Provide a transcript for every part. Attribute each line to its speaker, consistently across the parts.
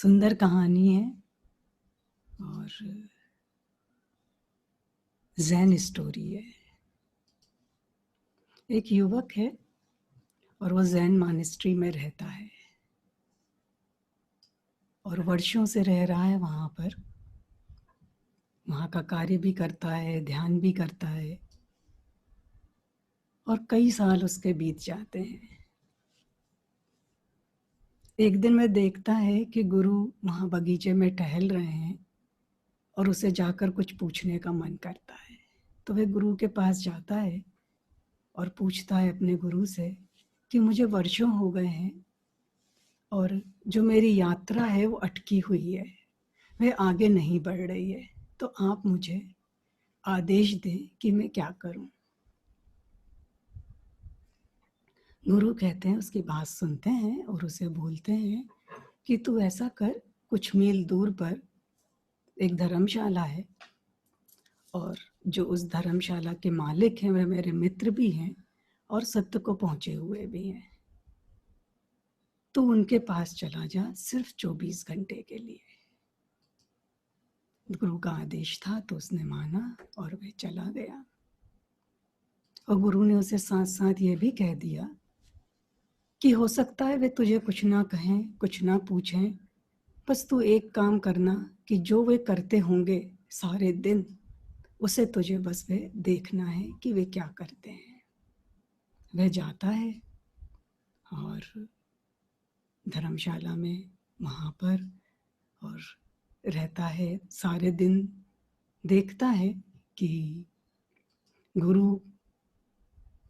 Speaker 1: सुंदर कहानी है और ज़ेन स्टोरी है। एक युवक है और वो ज़ेन मॉनेस्ट्री में रहता है और वर्षों से रह रहा है वहाँ पर। वहाँ का कार्य भी करता है, ध्यान भी करता है और कई साल उसके बीत जाते हैं। एक दिन वह देखता है कि गुरु वहाँ बगीचे में टहल रहे हैं और उसे जाकर कुछ पूछने का मन करता है। तो वह गुरु के पास जाता है और पूछता है अपने गुरु से कि मुझे वर्षों हो गए हैं और जो मेरी यात्रा है वो अटकी हुई है, वह आगे नहीं बढ़ रही है, तो आप मुझे आदेश दें कि मैं क्या करूं। गुरु कहते हैं, उसकी बात सुनते हैं और उसे बोलते हैं कि तू ऐसा कर, कुछ मील दूर पर एक धर्मशाला है और जो उस धर्मशाला के मालिक हैं वह मेरे मित्र भी हैं और सत्य को पहुंचे हुए भी हैं। तो उनके पास चला जा, सिर्फ 24 घंटे के लिए। गुरु का आदेश था तो उसने माना और वह चला गया। और गुरु ने उसे साथ साथ ये भी कह दिया कि हो सकता है वे तुझे कुछ ना कहें, कुछ ना पूछें, बस तू एक काम करना कि जो वे करते होंगे सारे दिन, उसे तुझे बस वे देखना है कि वे क्या करते हैं। वह जाता है और धर्मशाला में वहाँ पर और रहता है। सारे दिन देखता है कि गुरु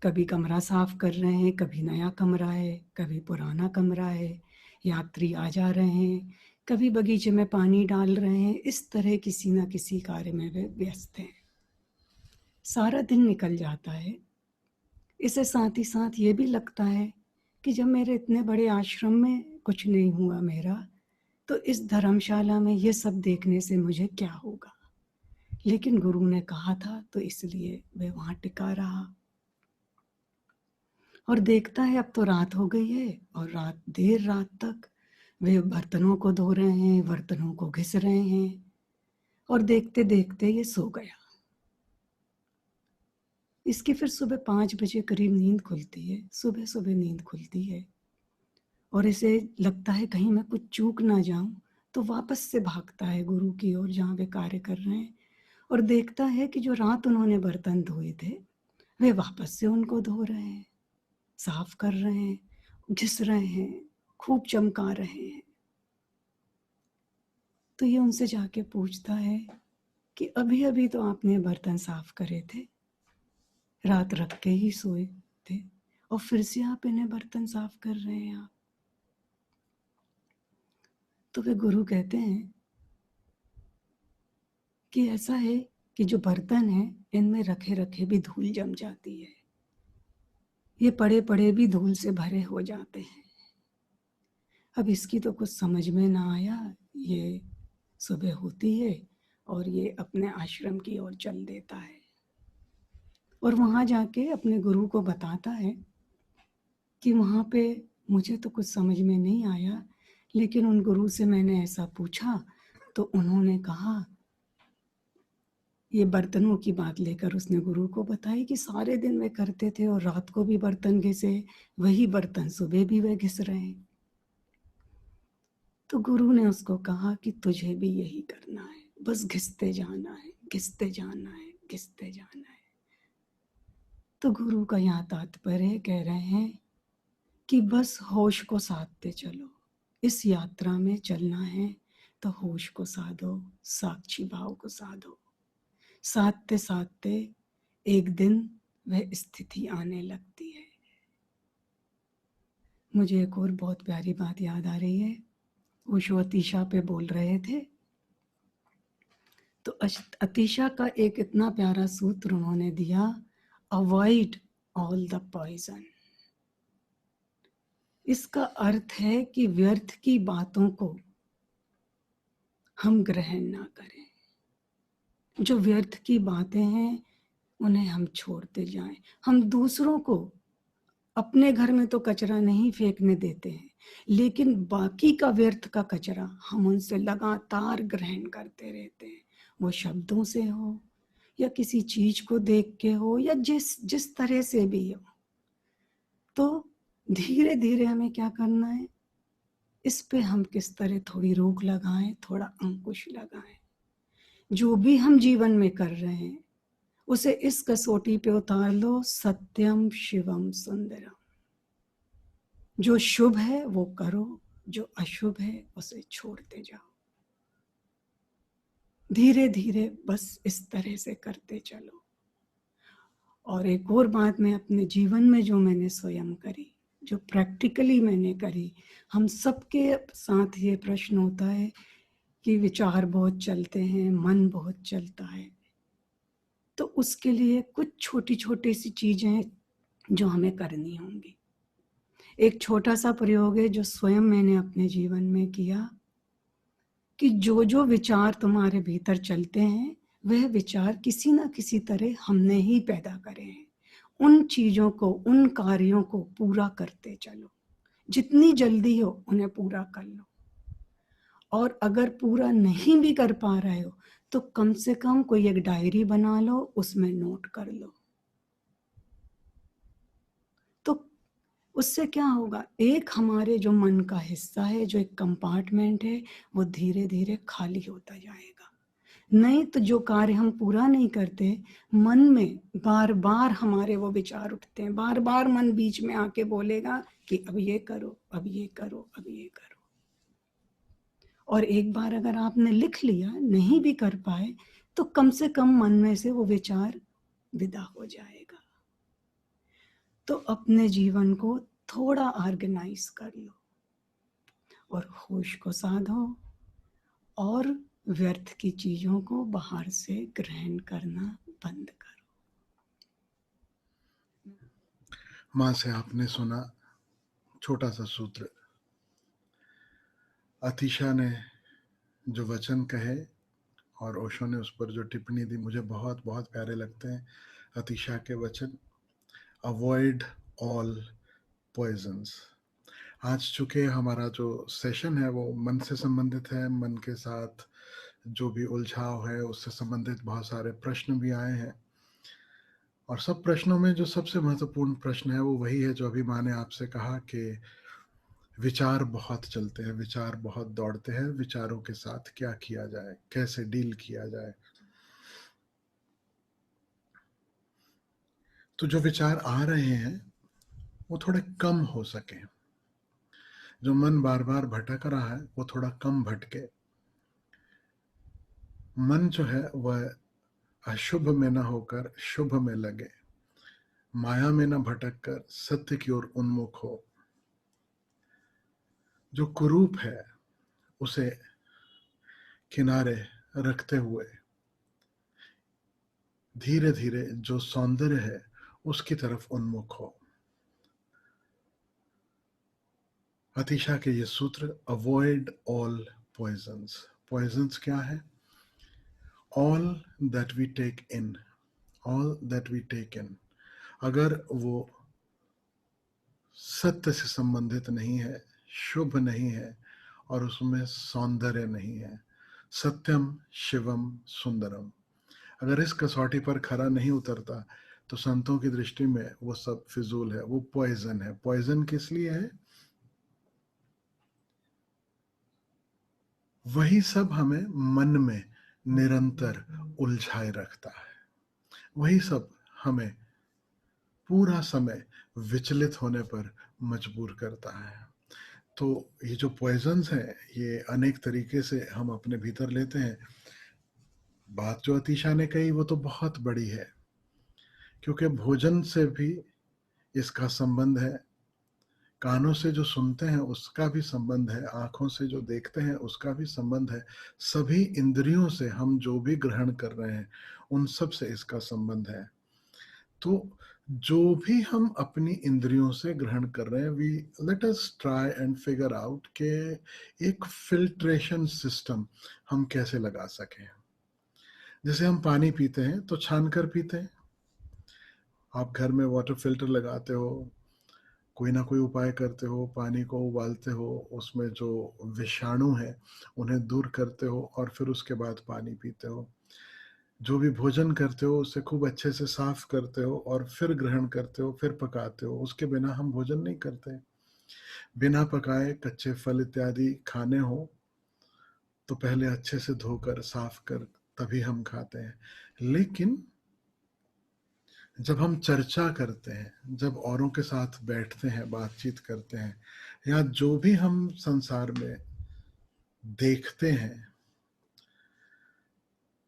Speaker 1: कभी कमरा साफ कर रहे हैं, कभी नया कमरा है, कभी पुराना कमरा है, यात्री आ जा रहे हैं, कभी बगीचे में पानी डाल रहे हैं। इस तरह किसी ना किसी कार्य में वे व्यस्त हैं। सारा दिन निकल जाता है। इसे साथ ही साथ ये भी लगता है कि जब मेरे इतने बड़े आश्रम में कुछ नहीं हुआ मेरा, तो इस धर्मशाला में ये सब देखने से मुझे क्या होगा। लेकिन गुरु ने कहा था तो इसलिए वह वहाँ टिका रहा। और देखता है अब तो रात हो गई है और देर रात तक वे बर्तनों को धो रहे हैं, बर्तनों को घिस रहे हैं और देखते देखते ये सो गया। इसकी फिर सुबह 5 बजे करीब नींद खुलती है, सुबह सुबह नींद खुलती है और इसे लगता है कहीं मैं कुछ चूक ना जाऊं, तो वापस से भागता है गुरु की ओर जहाँ वे कार्य कर रहे हैं और देखता है कि जो रात उन्होंने बर्तन धोए थे वे वापस से उनको धो रहे हैं, साफ कर रहे हैं, घिस रहे हैं, खूब चमका रहे हैं। तो ये उनसे जाके पूछता है कि अभी अभी तो आपने बर्तन साफ करे थे, रात रख के ही सोए थे और फिर से आप इन्हें बर्तन साफ कर रहे हैं आप। तो वे गुरु कहते हैं कि ऐसा है कि जो बर्तन है इनमें रखे रखे भी धूल जम जाती है, ये पड़े पड़े भी धूल से भरे हो जाते हैं। अब इसकी तो कुछ समझ में ना आया। ये सुबह होती है और ये अपने आश्रम की ओर चल देता है और वहाँ जाके अपने गुरु को बताता है कि वहाँ पे मुझे तो कुछ समझ में नहीं आया, लेकिन उन गुरु से मैंने ऐसा पूछा तो उन्होंने कहा, ये बर्तनों की बात लेकर उसने गुरु को बताई कि सारे दिन वे करते थे और रात को भी बर्तन घिसे, वही बर्तन सुबह भी वे घिस रहे हैं। तो गुरु ने उसको कहा कि तुझे भी यही करना है, बस घिसते जाना है, घिसते जाना है, घिसते जाना है। तो गुरु का यहाँ तात्पर्य कह रहे हैं कि बस होश को साधते चलो। इस यात्रा में चलना है तो होश को साधो, साक्षी भाव को साधो। साधते साधते एक दिन वह स्थिति आने लगती है। मुझे एक और बहुत प्यारी बात याद आ रही है। ओशो अतीशा पे बोल रहे थे तो अतीशा का एक इतना प्यारा सूत्र उन्होंने दिया, अवॉइड ऑल द पॉइजन। इसका अर्थ है कि व्यर्थ की बातों को हम ग्रहण ना करें। जो व्यर्थ की बातें हैं उन्हें हम छोड़ते जाएं। हम दूसरों को अपने घर में तो कचरा नहीं फेंकने देते हैं, लेकिन बाकी का व्यर्थ का कचरा हम उनसे लगातार ग्रहण करते रहते हैं। वो शब्दों से हो या किसी चीज को देख के हो या जिस जिस तरह से भी हो। तो धीरे धीरे हमें क्या करना है, इस पे हम किस तरह थोड़ी रोक लगाएं, थोड़ा अंकुश लगाएं। जो भी हम जीवन में कर रहे हैं उसे इस कसौटी पे उतार लो, सत्यम शिवम सुंदरम। जो शुभ है वो करो, जो अशुभ है उसे छोड़ते जाओ। धीरे धीरे बस इस तरह से करते चलो। और एक और बात मैं अपने जीवन में जो मैंने स्वयं करी, जो प्रैक्टिकली मैंने करी, हम सबके साथ ये प्रश्न होता है कि विचार बहुत चलते हैं, मन बहुत चलता है। तो उसके लिए कुछ छोटी छोटी सी चीजें जो हमें करनी होंगी। एक छोटा सा प्रयोग है जो स्वयं मैंने अपने जीवन में किया कि जो जो विचार तुम्हारे भीतर चलते हैं वह विचार किसी ना किसी तरह हमने ही पैदा करे हैं। उन चीजों को, उन कार्यों को पूरा करते चलो, जितनी जल्दी हो उन्हें पूरा कर लो। और अगर पूरा नहीं भी कर पा रहे हो तो कम से कम कोई एक डायरी बना लो, उसमें नोट कर लो। तो उससे क्या होगा, एक हमारे जो मन का हिस्सा है, जो एक कंपार्टमेंट है, वो धीरे धीरे खाली होता जाएगा। नहीं तो जो कार्य हम पूरा नहीं करते, मन में बार बार हमारे वो विचार उठते हैं, बार बार मन बीच में आके बोलेगा कि अब ये करो, अब ये करो, अब ये करो। और एक बार अगर आपने लिख लिया, नहीं भी कर पाए, तो कम से कम मन में से वो विचार विदा हो जाएगा। तो अपने जीवन को थोड़ा ऑर्गेनाइज कर लो और होश को साधो और व्यर्थ की चीजों को बाहर से ग्रहण करना बंद करो।
Speaker 2: माँ से आपने सुना छोटा सा सूत्र। अतिशा ने जो वचन कहे और ओशो ने उस पर जो टिप्पणी दी, मुझे बहुत बहुत प्यारे लगते हैं अतिशा के वचन। Avoid all poisons. आज चूंकि हमारा जो सेशन है वो मन से संबंधित है, मन के साथ जो भी उलझाव है उससे संबंधित बहुत सारे प्रश्न भी आए हैं, और सब प्रश्नों में जो सबसे महत्वपूर्ण प्रश्न है वो वही है जो अभी माँ ने आपसे कहा कि विचार बहुत चलते हैं, विचार बहुत दौड़ते हैं, विचारों के साथ क्या किया जाए, कैसे डील किया जाए। तो जो विचार आ रहे हैं वो थोड़े कम हो सके, जो मन बार बार भटक रहा है वो थोड़ा कम भटके। मन जो है वह अशुभ में न होकर शुभ में लगे, माया में न भटक कर सत्य की ओर उन्मुख हो। जो कुरूप है उसे किनारे रखते हुए धीरे धीरे जो सौंदर्य है उसकी तरफ उन्मुख हो। अतिशा के ये सूत्र, अवॉइड ऑल पॉइजन्स। पॉइजन्स क्या है? All that we take in, all that we take in, अगर वो सत्य से संबंधित नहीं है, शुभ नहीं है और उसमें सौंदर्य नहीं है, सत्यम शिवम सुंदरम, अगर इस कसौटी पर खरा नहीं उतरता तो संतों की दृष्टि में वो सब फिजूल है, वो पॉइजन है। पॉइजन किस लिए है? वही सब हमें मन में निरंतर उलझाए रखता है, वही सब हमें पूरा समय विचलित होने पर मजबूर करता है। तो ये जो पॉइजन्स हैं ये अनेक तरीके से हम अपने भीतर लेते हैं। बात जो अतीशा ने कही वो तो बहुत बड़ी है, क्योंकि भोजन से भी इसका संबंध है, कानों से जो सुनते हैं उसका भी संबंध है, आंखों से जो देखते हैं उसका भी संबंध है, सभी इंद्रियों से हम जो भी ग्रहण कर रहे हैं उन सब से इसका संबंध है। तो जो भी हम अपनी इंद्रियों से ग्रहण कर रहे हैं, we let us try and figure out के एक फिल्ट्रेशन सिस्टम हम कैसे लगा सकें। जैसे हम पानी पीते हैं तो छान कर पीते हैं, आप घर में वाटर फिल्टर लगाते हो, कोई ना कोई उपाय करते हो, पानी को उबालते हो, उसमें जो विषाणु हैं उन्हें दूर करते हो और फिर उसके बाद पानी पीते हो। जो भी भोजन करते हो उसे खूब अच्छे से साफ करते हो और फिर ग्रहण करते हो, फिर पकाते हो। उसके बिना हम भोजन नहीं करते। बिना पकाए कच्चे फल इत्यादि खाने हो तो पहले अच्छे से धोकर साफ कर तभी हम खाते हैं। लेकिन जब हम चर्चा करते हैं, जब औरों के साथ बैठते हैं, बातचीत करते हैं, या जो भी हम संसार में देखते हैं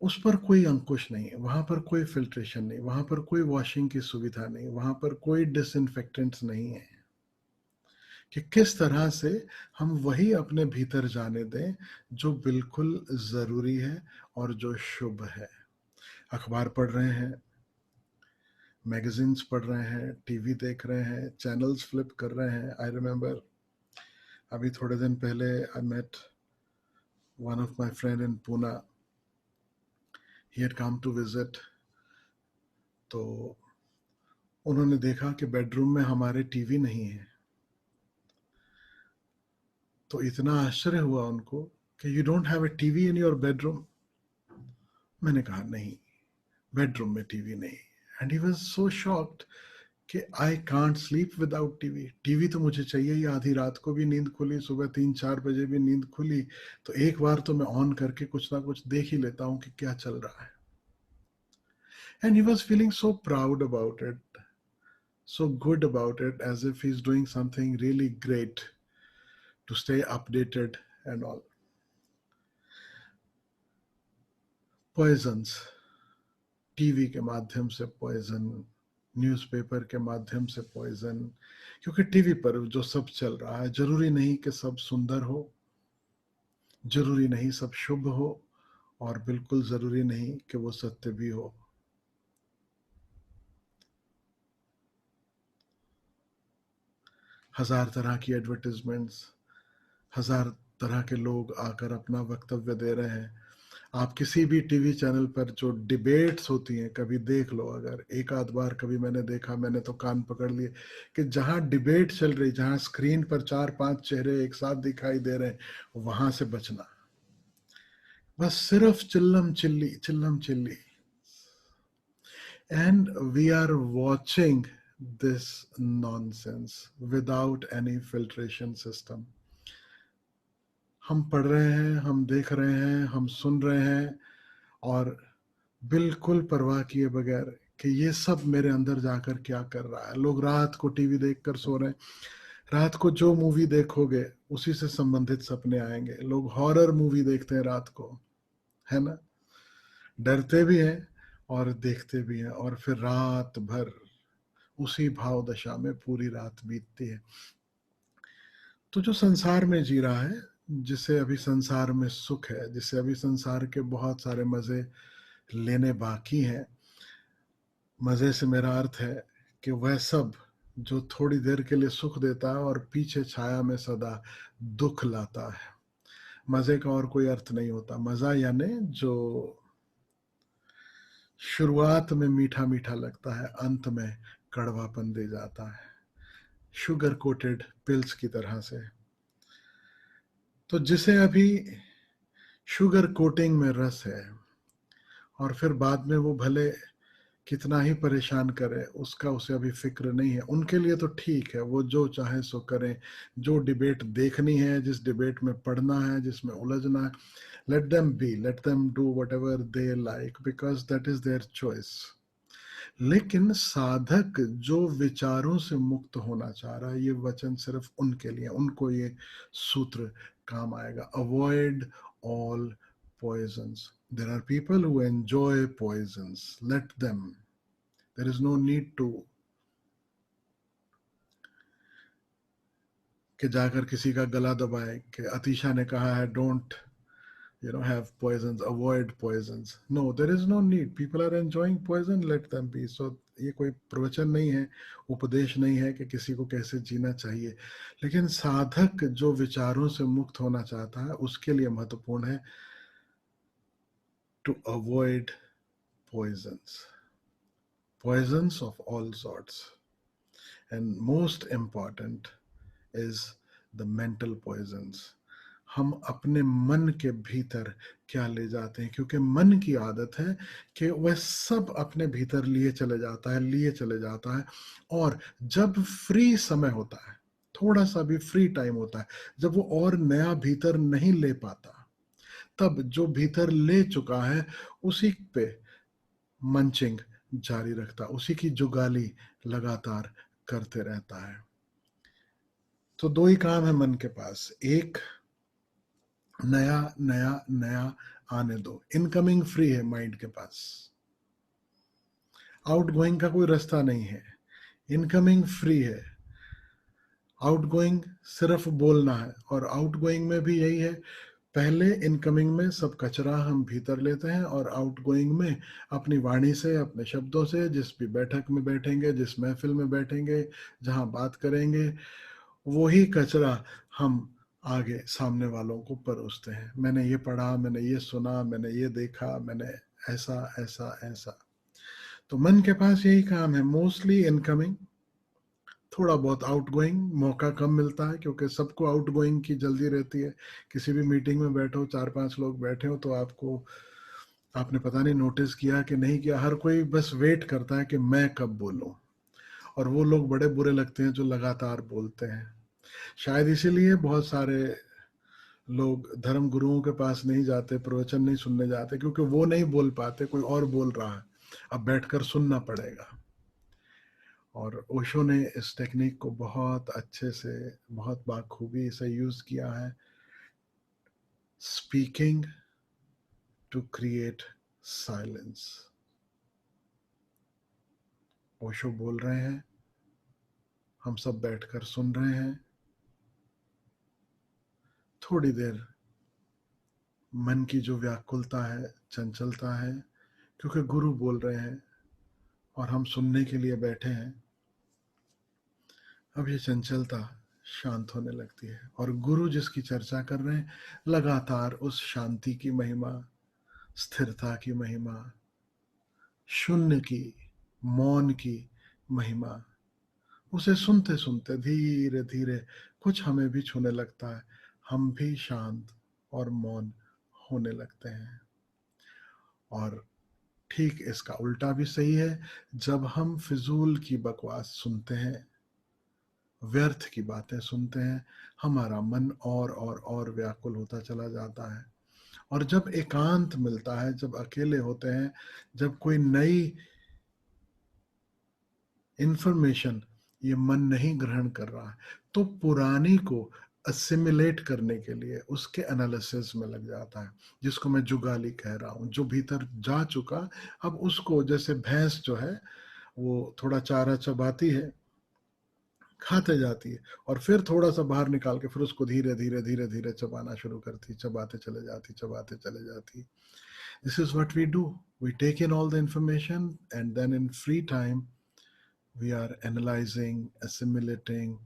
Speaker 2: उस पर कोई अंकुश नहीं है, वहां पर कोई फिल्ट्रेशन नहीं, वहां पर कोई वॉशिंग की सुविधा नहीं, वहां पर कोई डिसइंफेक्टेंट्स नहीं है कि किस तरह से हम वही अपने भीतर जाने दें जो बिल्कुल जरूरी है और जो शुभ है। अखबार पढ़ रहे हैं, मैगजीन्स पढ़ रहे हैं, टीवी देख रहे हैं, चैनल्स फ्लिप कर रहे हैं। आई रिमेम्बर अभी थोड़े दिन पहले I met one of my friend in Poona. He had come to visit. तो उन्होंने देखा कि बेडरूम में हमारे टीवी नहीं है। तो इतना आश्चर्य हुआ उनको कि you don't have a TV in your bedroom. मैंने कहा नहीं, बेडरूम में टीवी नहीं। And he was so shocked कि I can't sleep without TV. TV तो मुझे चाहिए ही। आधी रात को भी नींद खुली, सुबह 3-4 बजे भी नींद खुली तो एक बार तो मैं ऑन करके कुछ ना कुछ देख ही लेता हूँ कि क्या चल रहा है। And he was feeling so proud about it, so good about it, as if he's doing something really great to stay updated and all. Poisons, TV के माध्यम से पॉइजन, न्यूज़पेपर के माध्यम से पॉइजन, क्योंकि टीवी पर जो सब चल रहा है जरूरी नहीं कि सब सुंदर हो, जरूरी नहीं सब शुभ हो, और बिल्कुल जरूरी नहीं कि वो सत्य भी हो। हजार तरह की एडवर्टाइजमेंट्स, हजार तरह के लोग आकर अपना वक्तव्य दे रहे हैं। आप किसी भी टीवी चैनल पर जो डिबेट्स होती हैं कभी देख लो। अगर एक आध बार कभी मैंने देखा, मैंने तो कान पकड़ लिए कि जहां डिबेट चल रही, जहां स्क्रीन पर 4-5 चेहरे एक साथ दिखाई दे रहे हैं, वहां से बचना। बस सिर्फ चिल्लम चिल्ली, चिल्लम चिल्ली। And we are watching this nonsense without any filtration system. हम पढ़ रहे हैं, हम देख रहे हैं, हम सुन रहे हैं, और बिल्कुल परवाह किए बगैर कि ये सब मेरे अंदर जाकर क्या कर रहा है। लोग रात को टीवी देखकर सो रहे हैं। रात को जो मूवी देखोगे उसी से संबंधित सपने आएंगे। लोग हॉरर मूवी देखते हैं रात को, है ना, डरते भी हैं और देखते भी हैं, और फिर रात भर उसी भाव दशा में पूरी रात बीतती है। तो जो संसार में जी रहा है, जिसे अभी संसार में सुख है, जिसे अभी संसार के बहुत सारे मजे लेने बाकी हैं, मजे से मेरा अर्थ है कि वह सब जो थोड़ी देर के लिए सुख देता है और पीछे छाया में सदा दुख लाता है। मजे का और कोई अर्थ नहीं होता। मजा यानी जो शुरुआत में मीठा मीठा लगता है, अंत में कड़वापन दे जाता है, शुगर कोटेड पिल्स की तरह से। तो जिसे अभी शुगर कोटिंग में रस है, और फिर बाद में वो भले कितना ही परेशान करे, उसका उसे अभी फिक्र नहीं है, उनके लिए तो ठीक है, वो जो चाहे सो करें। जो डिबेट देखनी है, जिस डिबेट में पढ़ना है, जिसमें उलझना है, let them be, let them do what ever they like, because that is their choice. लेकिन साधक जो विचारों से मुक्त होना चाह रहा है, ये वचन सिर्फ उनके लिए, उनको ये सूत्र काम आएगा। Avoid all poisons. There are people who enjoy poisons. Let them. There is no need to कि जाकर किसी का गला दबाए कि अतीशा ने कहा है don't have poisons, avoid poisons. No, there is no need. People are enjoying poison, let them be. So ये कोई प्रवचन नहीं है, उपदेश नहीं है कि किसी को कैसे जीना चाहिए। लेकिन साधक जो विचारों से मुक्त होना चाहता है, उसके लिए महत्वपूर्ण है to avoid poisons, poisons of all sorts. And most important is the mental poisons. हम अपने मन के भीतर क्या ले जाते हैं, क्योंकि मन की आदत है कि वह सब अपने भीतर लिए चले जाता है। और जब फ्री समय होता है, थोड़ा सा भी फ्री टाइम होता है, जब वो और नया भीतर नहीं ले पाता, तब जो भीतर ले चुका है उसी पे मंचिंग जारी रखता, उसी की जुगाली लगातार करते रहता है। तो दो ही काम है मन के पास, एक, नया नया नया आने दो। इनकमिंग फ्री है माइंड के पास, आउटगोइंग का कोई रास्ता नहीं है। इनकमिंग फ्री है, आउटगोइंग सिर्फ बोलना है। और आउटगोइंग में भी यही है, पहले इनकमिंग में सब कचरा हम भीतर लेते हैं, और आउटगोइंग में अपनी वाणी से, अपने शब्दों से, जिस भी बैठक में बैठेंगे, जिस महफिल में बैठेंगे, जहां बात करेंगे, वही कचरा हम आगे सामने वालों को परोसते हैं। मैंने ये पढ़ा, मैंने ये सुना, मैंने ये देखा, मैंने ऐसा ऐसा ऐसा। तो मन के पास यही काम है, मोस्टली इनकमिंग, थोड़ा बहुत आउटगोइंग मौका कम मिलता है, क्योंकि सबको आउटगोइंग की जल्दी रहती है। किसी भी मीटिंग में बैठो, 4-5 लोग बैठे हो, तो आपने पता नहीं नोटिस किया कि नहीं किया, हर कोई बस वेट करता है कि मैं कब बोलूं। और वो लोग बड़े बुरे लगते हैं जो लगातार बोलते हैं। शायद इसीलिए बहुत सारे लोग धर्म गुरुओं के पास नहीं जाते, प्रवचन नहीं सुनने जाते, क्योंकि वो नहीं बोल पाते, कोई और बोल रहा है, अब बैठकर सुनना पड़ेगा। और ओशो ने इस टेक्निक को बहुत अच्छे से, बहुत बाखूबी से यूज किया है, speaking to create silence. Osho बोल रहे हैं, हम सब बैठकर सुन रहे हैं, थोड़ी देर मन की जो व्याकुलता है, चंचलता है, क्योंकि गुरु बोल रहे हैं और हम सुनने के लिए बैठे हैं, अब ये चंचलता शांत होने लगती है। और गुरु जिसकी चर्चा कर रहे हैं, लगातार उस शांति की महिमा, स्थिरता की महिमा, शून्य की, मौन की महिमा, उसे सुनते सुनते धीरे धीरे कुछ हमें भी छूने लगता है, हम भी शांत और मौन होने लगते हैं। और ठीक इसका उल्टा भी सही है, जब हम फिजूल की बकवास सुनते हैं, व्यर्थ की बातें सुनते हैं, हमारा मन और व्याकुल होता चला जाता है। और जब एकांत मिलता है, जब अकेले होते हैं, जब कोई नई इंफॉर्मेशन ये मन नहीं ग्रहण कर रहा है, तो पुरानी को असिमिलेट करने के लिए उसके एनालिसिस में लग जाता है, जिसको मैं जुगाली कह रहा हूँ। जो भीतर जा चुका, अब उसको, जैसे भैंस जो है वो थोड़ा चारा चबाती है, खाते जाती है, और फिर थोड़ा सा बाहर निकाल के फिर उसको धीरे धीरे धीरे धीरे चबाना शुरू करती, चबाते चले जाती, चबाते चले जाती। This is what we do. We take in all the information, and then in free time we are analyzing, assimilating,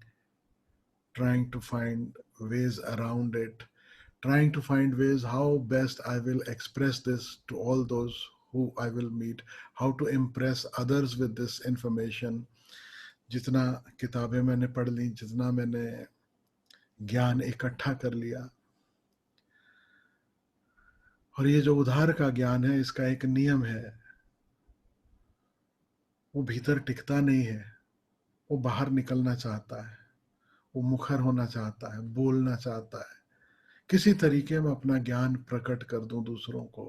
Speaker 2: trying to find ways around it, trying to find ways how best I will express this to all those who I will meet, how to impress others with this information. जितना किताबें मैंने पढ़ ली, जितना मैंने ज्ञान इकट्ठा कर लिया, और ये जो उधार का ज्ञान है, इसका एक नियम है, वो भीतर टिकता नहीं है, वो बाहर निकलना चाहता है, वो मुखर होना चाहता है, बोलना चाहता है, किसी तरीके में अपना ज्ञान प्रकट कर दूं दूसरों को।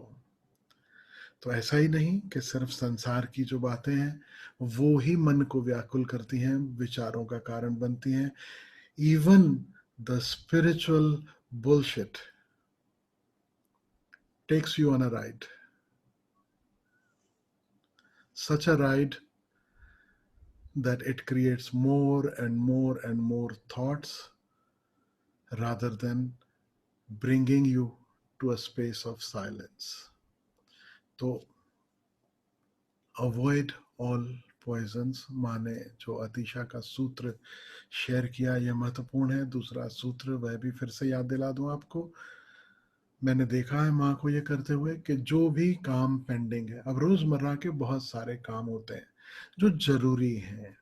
Speaker 2: तो ऐसा ही नहीं कि सिर्फ संसार की जो बातें हैं वो ही मन को व्याकुल करती हैं, विचारों का कारण बनती हैं। Even the spiritual bullshit takes you on a ride, such a ride that it creates more and more and more thoughts rather than bringing you to a space of silence. तो अवॉइड ऑल पॉइजन्स, माने जो अतिशा का सूत्र share किया, यह महत्वपूर्ण है। दूसरा सूत्र वह भी फिर से याद दिला दूं आपको, मैंने देखा है माँ को ये करते हुए कि जो भी काम पेंडिंग है, अब रोजमर्रा के बहुत सारे काम होते हैं जो जरूरी हैं,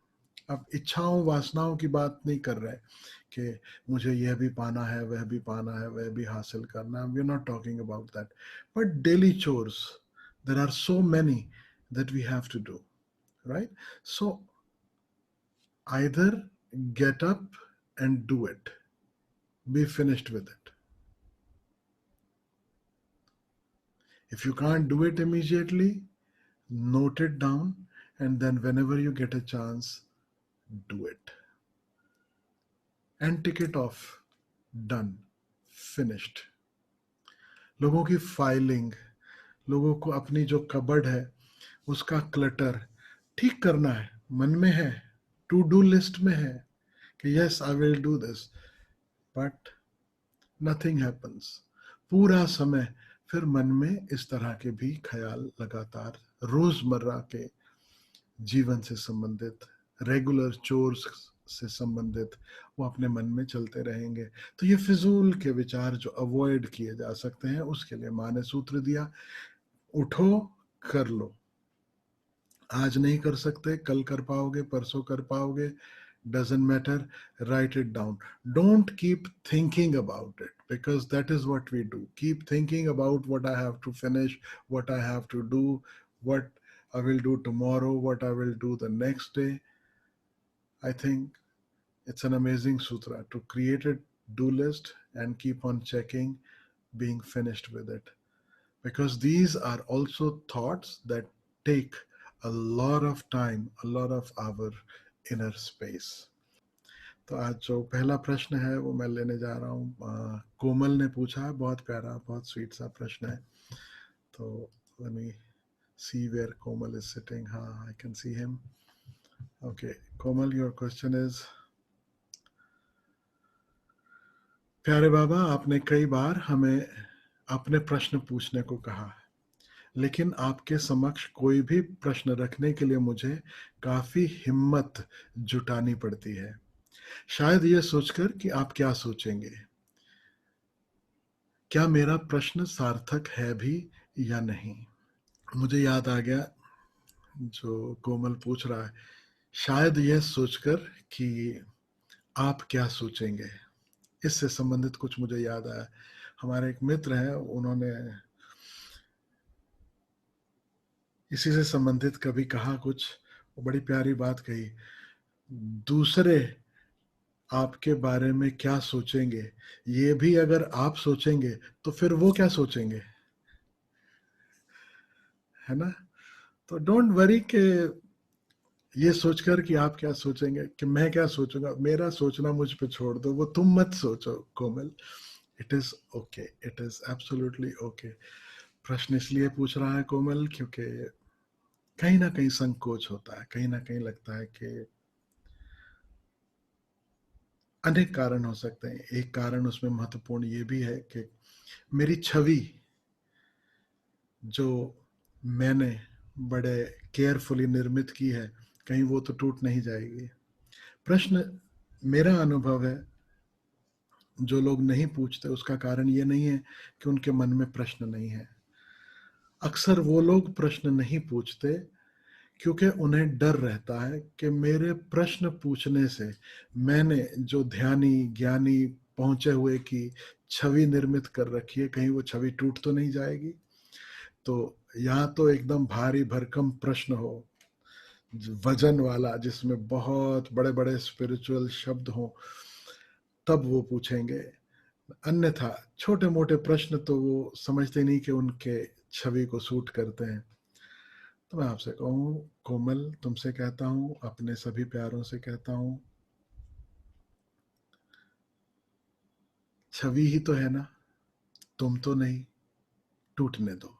Speaker 2: अब इच्छाओं वासनाओं की बात नहीं कर रहे कि मुझे यह भी पाना है, वह भी पाना है, वह भी हासिल करना है. We are not talking about that, but daily chores, there are so many that we have to do, right? So either get up and do it, be finished with it. If you can't do it immediately, note it down, and then whenever you get a chance, do it and tick it off. Done, finished. लोगों की filing, लोगों को अपनी जो cupboard है उसका clutter ठीक करना है, मन में है, टू डू लिस्ट में है कि yes I will do this, but nothing happens. पूरा समय फिर मन में इस तरह के भी ख्याल लगातार रोजमर्रा के जीवन से संबंधित, रेगुलर चोर्स से संबंधित वो अपने मन में चलते रहेंगे. तो ये फिजूल के विचार जो अवॉइड किए जा सकते हैं, उसके लिए माँ ने सूत्र दिया, उठो कर लो. आज नहीं कर सकते, कल कर पाओगे, परसों कर पाओगे, doesn't matter, write it down. Don't keep thinking about it, because that is what we do. Keep thinking about what I have to finish, what I have to do, what I will do tomorrow, what I will do the next day. I think it's an amazing sutra to create a do list and keep on checking, being finished with it, because these are also thoughts that take a lot of time, a lot of our inner space. तो आज जो पहला प्रश्न है वो मैं लेने जा रहा हूँ, कोमल ने पूछा है, बहुत प्यारा, बहुत स्वीट सा प्रश्न है. तो let me see where Komal is sitting. हाँ, I can see him. Okay, Komal, your question is, प्यारे बाबा, आपने कई बार हमें अपने प्रश्न पूछने को कहा, लेकिन आपके समक्ष कोई भी प्रश्न रखने के लिए मुझे काफी हिम्मत जुटानी पड़ती है, शायद ये सोचकर कि आप क्या सोचेंगे, क्या मेरा प्रश्न सार्थक है भी या नहीं. मुझे याद आ गया जो कोमल पूछ रहा है, शायद यह सोचकर कि आप क्या सोचेंगे, इससे संबंधित कुछ मुझे याद आया. हमारे एक मित्र हैं, उन्होंने इसी से संबंधित कभी कहा कुछ, बड़ी प्यारी बात कही, दूसरे आपके बारे में क्या सोचेंगे ये भी अगर आप सोचेंगे तो फिर वो क्या सोचेंगे, है ना. तो डोंट वरी कि ये सोचकर कि आप क्या सोचेंगे कि मैं क्या सोचूंगा, मेरा सोचना मुझ पे छोड़ दो, वो तुम मत सोचो Komal. It is okay, it is absolutely okay. प्रश्न इसलिए पूछ रहा है कोमल क्योंकि कहीं ना कहीं संकोच होता है, कहीं ना कहीं लगता है कि अनेक कारण हो सकते हैं. एक कारण उसमें महत्वपूर्ण ये भी है कि मेरी छवि जो मैंने बड़े केयरफुली निर्मित की है, कहीं वो तो टूट नहीं जाएगी. प्रश्न, मेरा अनुभव है, जो लोग नहीं पूछते उसका कारण ये नहीं है कि उनके मन में प्रश्न नहीं है. अक्सर वो लोग प्रश्न नहीं पूछते क्योंकि उन्हें डर रहता है कि मेरे प्रश्न पूछने से मैंने जो ध्यानी ज्ञानी पहुंचे हुए की छवि निर्मित कर रखी है, कहीं वो छवि टूट तो नहीं जाएगी. तो या तो एकदम भारी भरकम प्रश्न हो, वजन वाला, जिसमें बहुत बड़े बड़े स्पिरिचुअल शब्द हों, तब वो पूछेंगे. अन्यथा छोटे मोटे प्रश्न तो वो समझते नहीं कि उनके छवि को सूट करते हैं. तो मैं आपसे कहूँ कोमल, तुमसे कहता हूँ, अपने सभी प्यारों से कहता हूँ, छवि ही तो है ना, तुम तो नहीं, टूटने दो,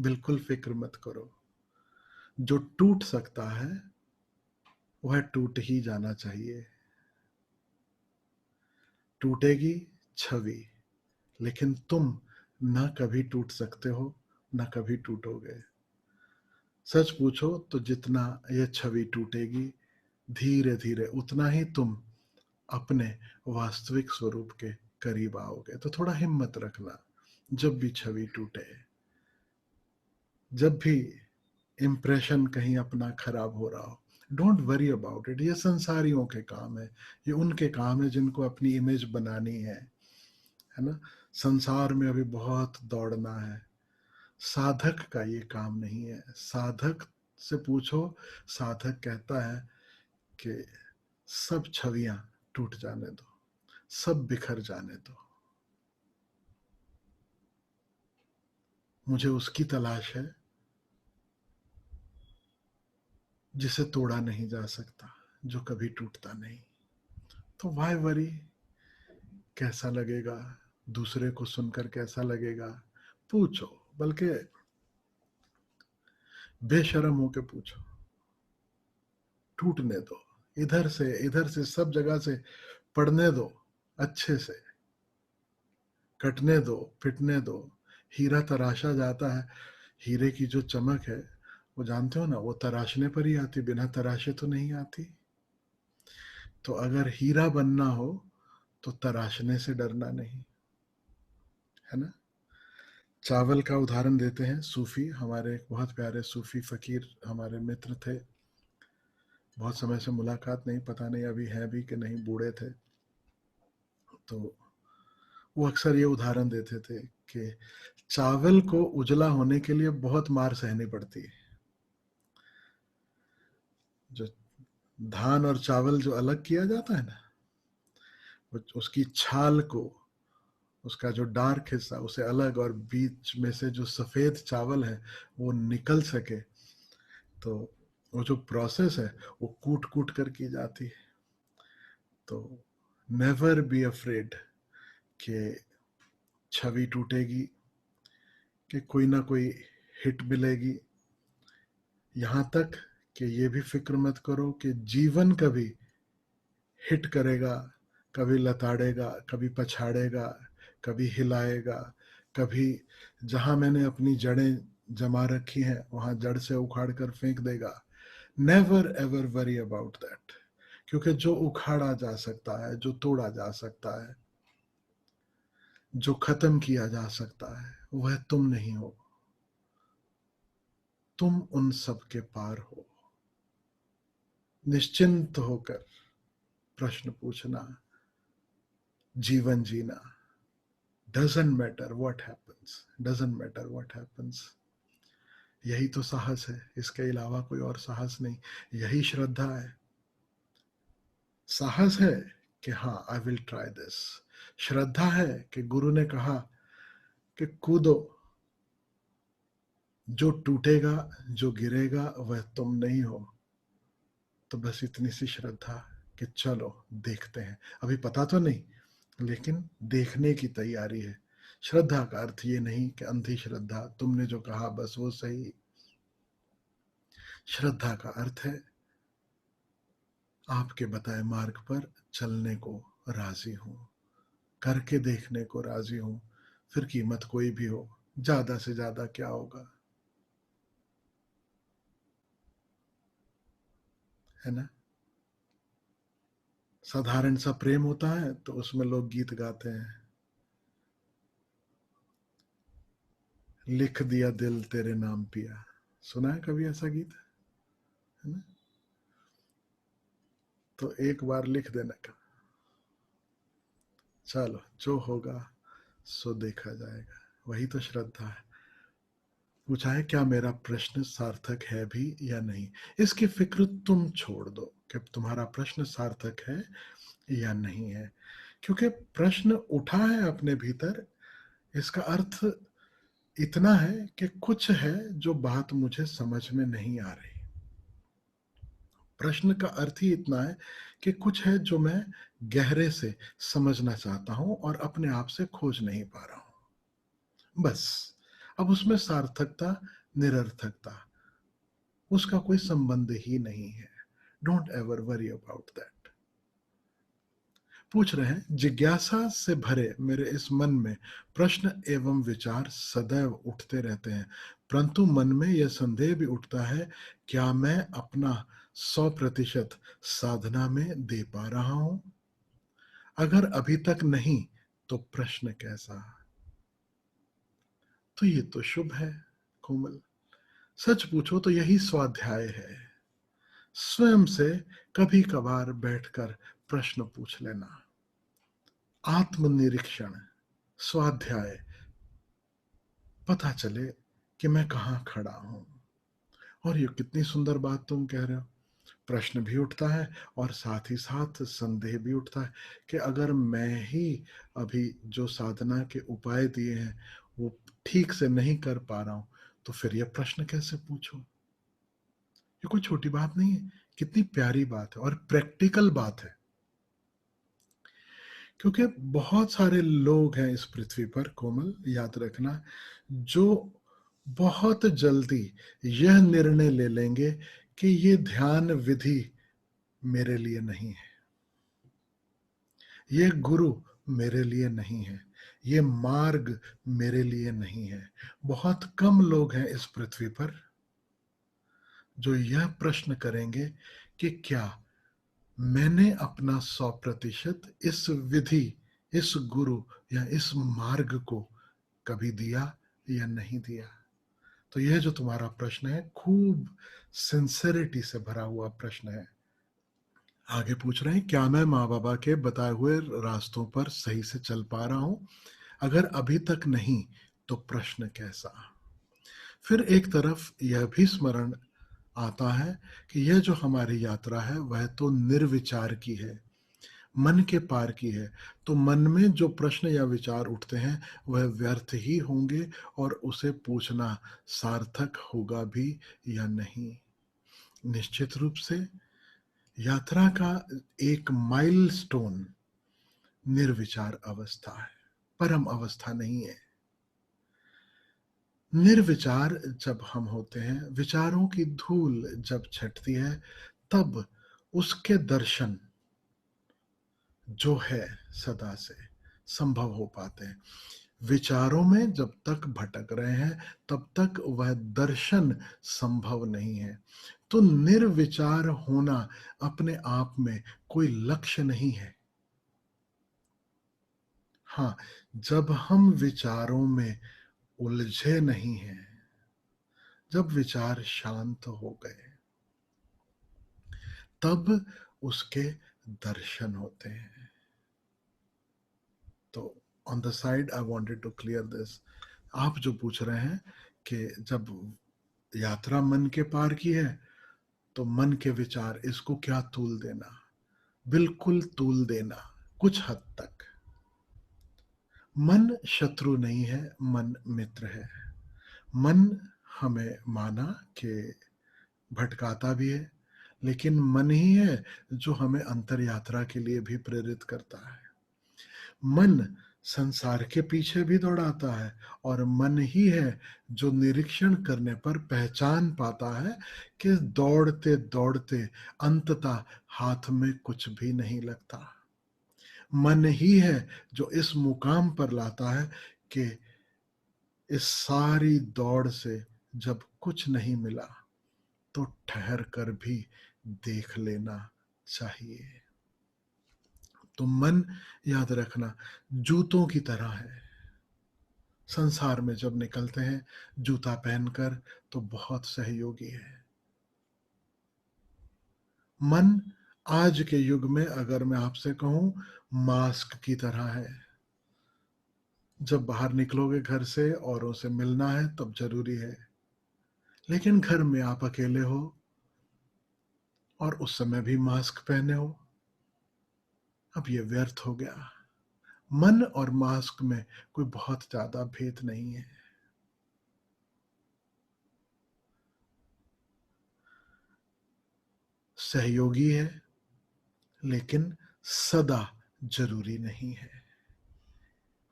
Speaker 2: बिल्कुल फिक्र मत करो. जो टूट सकता है वह टूट ही जाना चाहिए. टूटेगी छवि, लेकिन तुम ना कभी टूट सकते हो, ना कभी टूटोगे. सच पूछो तो जितना यह छवि टूटेगी, धीरे धीरे उतना ही तुम अपने वास्तविक स्वरूप के करीब आओगे. तो थोड़ा हिम्मत रखना, जब भी छवि टूटे, जब भी इम्प्रेशन कहीं अपना खराब हो रहा हो, डोंट वरी अबाउट इट। ये संसारियों के काम है, ये उनके काम है जिनको अपनी इमेज बनानी है ना। संसार में अभी बहुत दौड़ना है, साधक का ये काम नहीं है। साधक से पूछो, साधक कहता है कि सब छवियां टूट जाने दो, सब बिखर जाने दो, मुझे उसकी तलाश है जिसे तोड़ा नहीं जा सकता, जो कभी टूटता नहीं। तो वाई वरी, कैसा लगेगा, दूसरे को सुनकर कैसा लगेगा, पूछो, बल्कि बेशरम होके पूछो, टूटने दो, इधर से सब जगह से पढ़ने दो, अच्छे से कटने दो, पिटने दो। हीरा तराशा जाता है, हीरे की जो चमक है वो जानते हो ना, वो तराशने पर ही आती, बिना तराशे तो नहीं आती। तो अगर हीरा बनना हो तो तराशने से डरना नहीं, है ना। चावल का उदाहरण देते हैं सूफी, हमारे एक बहुत प्यारे सूफी फकीर हमारे मित्र थे, बहुत समय से मुलाकात नहीं, पता नहीं अभी है भी कि नहीं, बूढ़े थे। तो वो अक्सर ये उदाहरण देते थे कि चावल को उजला होने के लिए बहुत मार सहनी पड़ती है। जो धान और चावल जो अलग किया जाता है ना, उसकी छाल को, उसका जो डार्क हिस्सा उसे अलग, और बीच में से जो सफेद चावल है वो निकल सके, तो वो जो प्रोसेस है वो कूट कूट कर की जाती है। तो नेवर बी अफ्रेड कि छवि टूटेगी, कि कोई ना कोई हिट मिलेगी। यहां तक कि ये भी फिक्र मत करो कि जीवन कभी हिट करेगा, कभी लताड़ेगा, कभी पछाड़ेगा, कभी हिलाएगा, कभी जहां मैंने अपनी जड़ें जमा रखी हैं वहां जड़ से उखाड़ कर फेंक देगा। Never ever worry about that, क्योंकि जो उखाड़ा जा सकता है, जो तोड़ा जा सकता है, जो खत्म किया जा सकता है, वह तुम नहीं हो। तुम उन सब के पार हो। निश्चिंत होकर प्रश्न पूछना, जीवन जीना। Doesn't matter what happens, doesn't matter what happens. यही तो साहस है, इसके अलावा कोई और साहस नहीं। यही श्रद्धा है। साहस है कि हाँ आई विल ट्राई दिस। श्रद्धा है कि गुरु ने कहा कि कूदो, जो टूटेगा, जो गिरेगा वह तुम नहीं हो। तो बस इतनी सी श्रद्धा कि चलो देखते हैं, अभी पता तो नहीं, लेकिन देखने की तैयारी है। श्रद्धा का अर्थ ये नहीं कि अंधी श्रद्धा, तुमने जो कहा बस वो सही। श्रद्धा का अर्थ है आपके बताए मार्ग पर चलने को राजी हूं, करके देखने को राजी हूं, फिर कीमत कोई भी हो, ज्यादा से ज्यादा क्या होगा, है ना। साधारण सा प्रेम होता है तो उसमें लोग गीत गाते हैं, लिख दिया दिल तेरे नाम पिया। सुना है कभी ऐसा गीत, है ना। तो एक बार लिख देने का, चलो जो होगा सो देखा जाएगा, वही तो श्रद्धा है। पूछा है क्या मेरा प्रश्न सार्थक है भी या नहीं, इसकी फिक्र तुम छोड़ दो कि तुम्हारा प्रश्न सार्थक है या नहीं है। क्योंकि प्रश्न उठा है अपने भीतर, इसका अर्थ इतना है कि कुछ है जो बात मुझे समझ में नहीं आ रही। प्रश्न का अर्थ ही इतना है कि कुछ है जो मैं गहरे से समझना चाहता हूं और अपने आप से खोज नहीं पा रहा हूं, बस। अब उसमें सार्थकता, निरर्थकता, उसका कोई संबंध ही नहीं है। Don't ever worry about that. पूछ रहे हैं, जिज्ञासा से भरे मेरे इस मन में प्रश्न एवं विचार सदैव उठते रहते हैं, परंतु मन में यह संदेह भी उठता है, क्या मैं अपना 100% साधना में दे पा रहा हूं। अगर अभी तक नहीं तो प्रश्न कैसा। तो ये तो शुभ है कोमल, सच पूछो तो यही स्वाध्याय है। स्वयं से कभी कभार बैठकर प्रश्न पूछ लेना, आत्मनिरीक्षण, स्वाध्याय, पता चले कि मैं कहां खड़ा हूं। और ये कितनी सुंदर बात तुम कह रहे हो। प्रश्न भी उठता है और साथ ही साथ संदेह भी उठता है कि अगर मैं ही अभी जो साधना के उपाय दिए हैं वो ठीक से नहीं कर पा रहा हूं, तो फिर ये प्रश्न कैसे पूछूं। ये कोई छोटी बात नहीं है, कितनी प्यारी बात है और प्रैक्टिकल बात है। क्योंकि बहुत सारे लोग हैं इस पृथ्वी पर, कोमल, याद रखना, जो बहुत जल्दी यह निर्णय ले लेंगे कि ये ध्यान विधि मेरे लिए नहीं है, ये गुरु मेरे लिए नहीं है, ये मार्ग मेरे लिए नहीं है। बहुत कम लोग हैं इस पृथ्वी पर जो यह प्रश्न करेंगे कि क्या मैंने अपना 100% इस विधि, इस गुरु या इस मार्ग को कभी दिया या नहीं दिया। तो यह जो तुम्हारा प्रश्न है खूब सिंसेरिटी से भरा हुआ प्रश्न है। आगे पूछ रहे हैं, क्या मैं माँ बाबा के बताए हुए रास्तों पर सही से चल पा रहा हूं? अगर अभी तक नहीं तो प्रश्न कैसा। फिर एक तरफ यह भी स्मरण आता है कि यह जो हमारी यात्रा है वह तो निर्विचार की है, मन के पार की है। तो मन में जो प्रश्न या विचार उठते हैं वह व्यर्थ ही होंगे और उसे पूछना सार्थक होगा भी या नहीं। निश्चित रूप से यात्रा का एक माइलस्टोन निर्विचार अवस्था है, परम अवस्था नहीं है। निर्विचार जब हम होते हैं, विचारों की धूल जब छटती है, तब उसके दर्शन जो है सदा से संभव हो पाते हैं। विचारों में जब तक भटक रहे हैं तब तक वह दर्शन संभव नहीं है। तो निर्विचार होना अपने आप में कोई लक्ष्य नहीं है। हाँ, जब हम विचारों में उलझे नहीं हैं, जब विचार शांत हो गए, तब उसके दर्शन होते हैं। तो on the side I wanted to clear this. आप जो पूछ रहे हैं कि जब यात्रा मन के पार की है तो मन के विचार, इसको क्या तूल देना? बिल्कुल तूल देना, कुछ हद तक। मन शत्रु नहीं है, मन मित्र है। मन हमें माना कि भटकाता भी है, लेकिन मन ही है जो हमें अंतर यात्रा के लिए भी प्रेरित करता है। मन संसार के पीछे भी दौड़ाता है और मन ही है जो निरीक्षण करने पर पहचान पाता है कि दौड़ते दौड़ते अंततः हाथ में कुछ भी नहीं लगता। मन ही है जो इस मुकाम पर लाता है कि इस सारी दौड़ से जब कुछ नहीं मिला तो ठहर कर भी देख लेना चाहिए। तो मन, याद रखना, जूतों की तरह है। संसार में जब निकलते हैं जूता पहनकर तो बहुत सहयोगी है। मन आज के युग में अगर मैं आपसे कहूं, मास्क की तरह है। जब बाहर निकलोगे घर से, औरों से मिलना है तब जरूरी है, लेकिन घर में आप अकेले हो और उस समय भी मास्क पहने हो, अब ये व्यर्थ हो गया। मन और मास्क में कोई बहुत ज्यादा भेद नहीं है। सहयोगी है लेकिन सदा जरूरी नहीं है।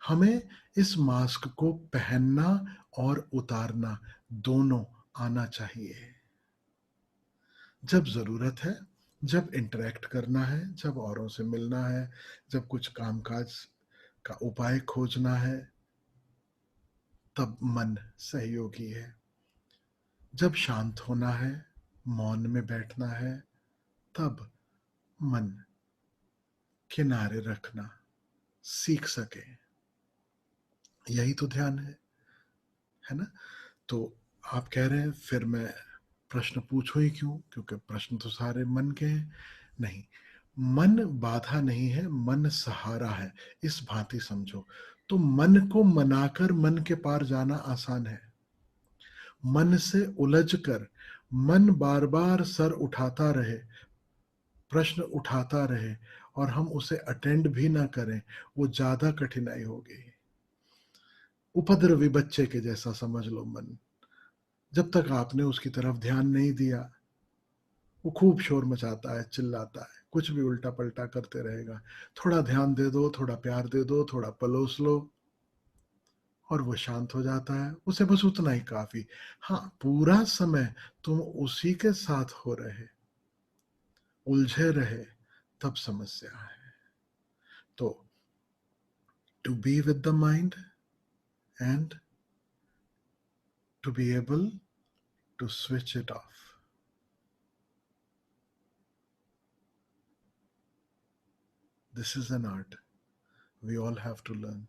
Speaker 2: हमें इस मास्क को पहनना और उतारना दोनों आना चाहिए। जब जरूरत है, जब इंटरेक्ट करना है, जब औरों से मिलना है, जब कुछ कामकाज का उपाय खोजना है, तब मन सहयोगी है। जब शांत होना है, मौन में बैठना है, तब मन किनारे रखना सीख सके। यही तो ध्यान है ना? तो आप कह रहे हैं फिर मैं प्रश्न पूछूं ही क्यों, क्योंकि प्रश्न तो सारे मन के हैं। नहीं, मन बाधा नहीं है, मन सहारा है, इस भांति समझो। तो मन को मनाकर मन के पार जाना आसान है। मन से उलझकर मन बार बार सर उठाता रहे, प्रश्न उठाता रहे, और हम उसे अटेंड भी ना करें, वो ज्यादा कठिनाई होगी। उपद्रवी बच्चे के जैसा समझ लो मन। जब तक आपने उसकी तरफ ध्यान नहीं दिया, वो खूब शोर मचाता है, चिल्लाता है, कुछ भी उल्टा पलटा करते रहेगा। थोड़ा ध्यान दे दो, थोड़ा प्यार दे दो, थोड़ा पलोस लो, और वो शांत हो जाता है। उसे बस उतना ही काफी। हाँ, पूरा समय तुम उसी के साथ हो रहे, उलझे रहे, तब समस्या है। तो to be with the mind and to be able to switch it off, this is an art we all have to learn.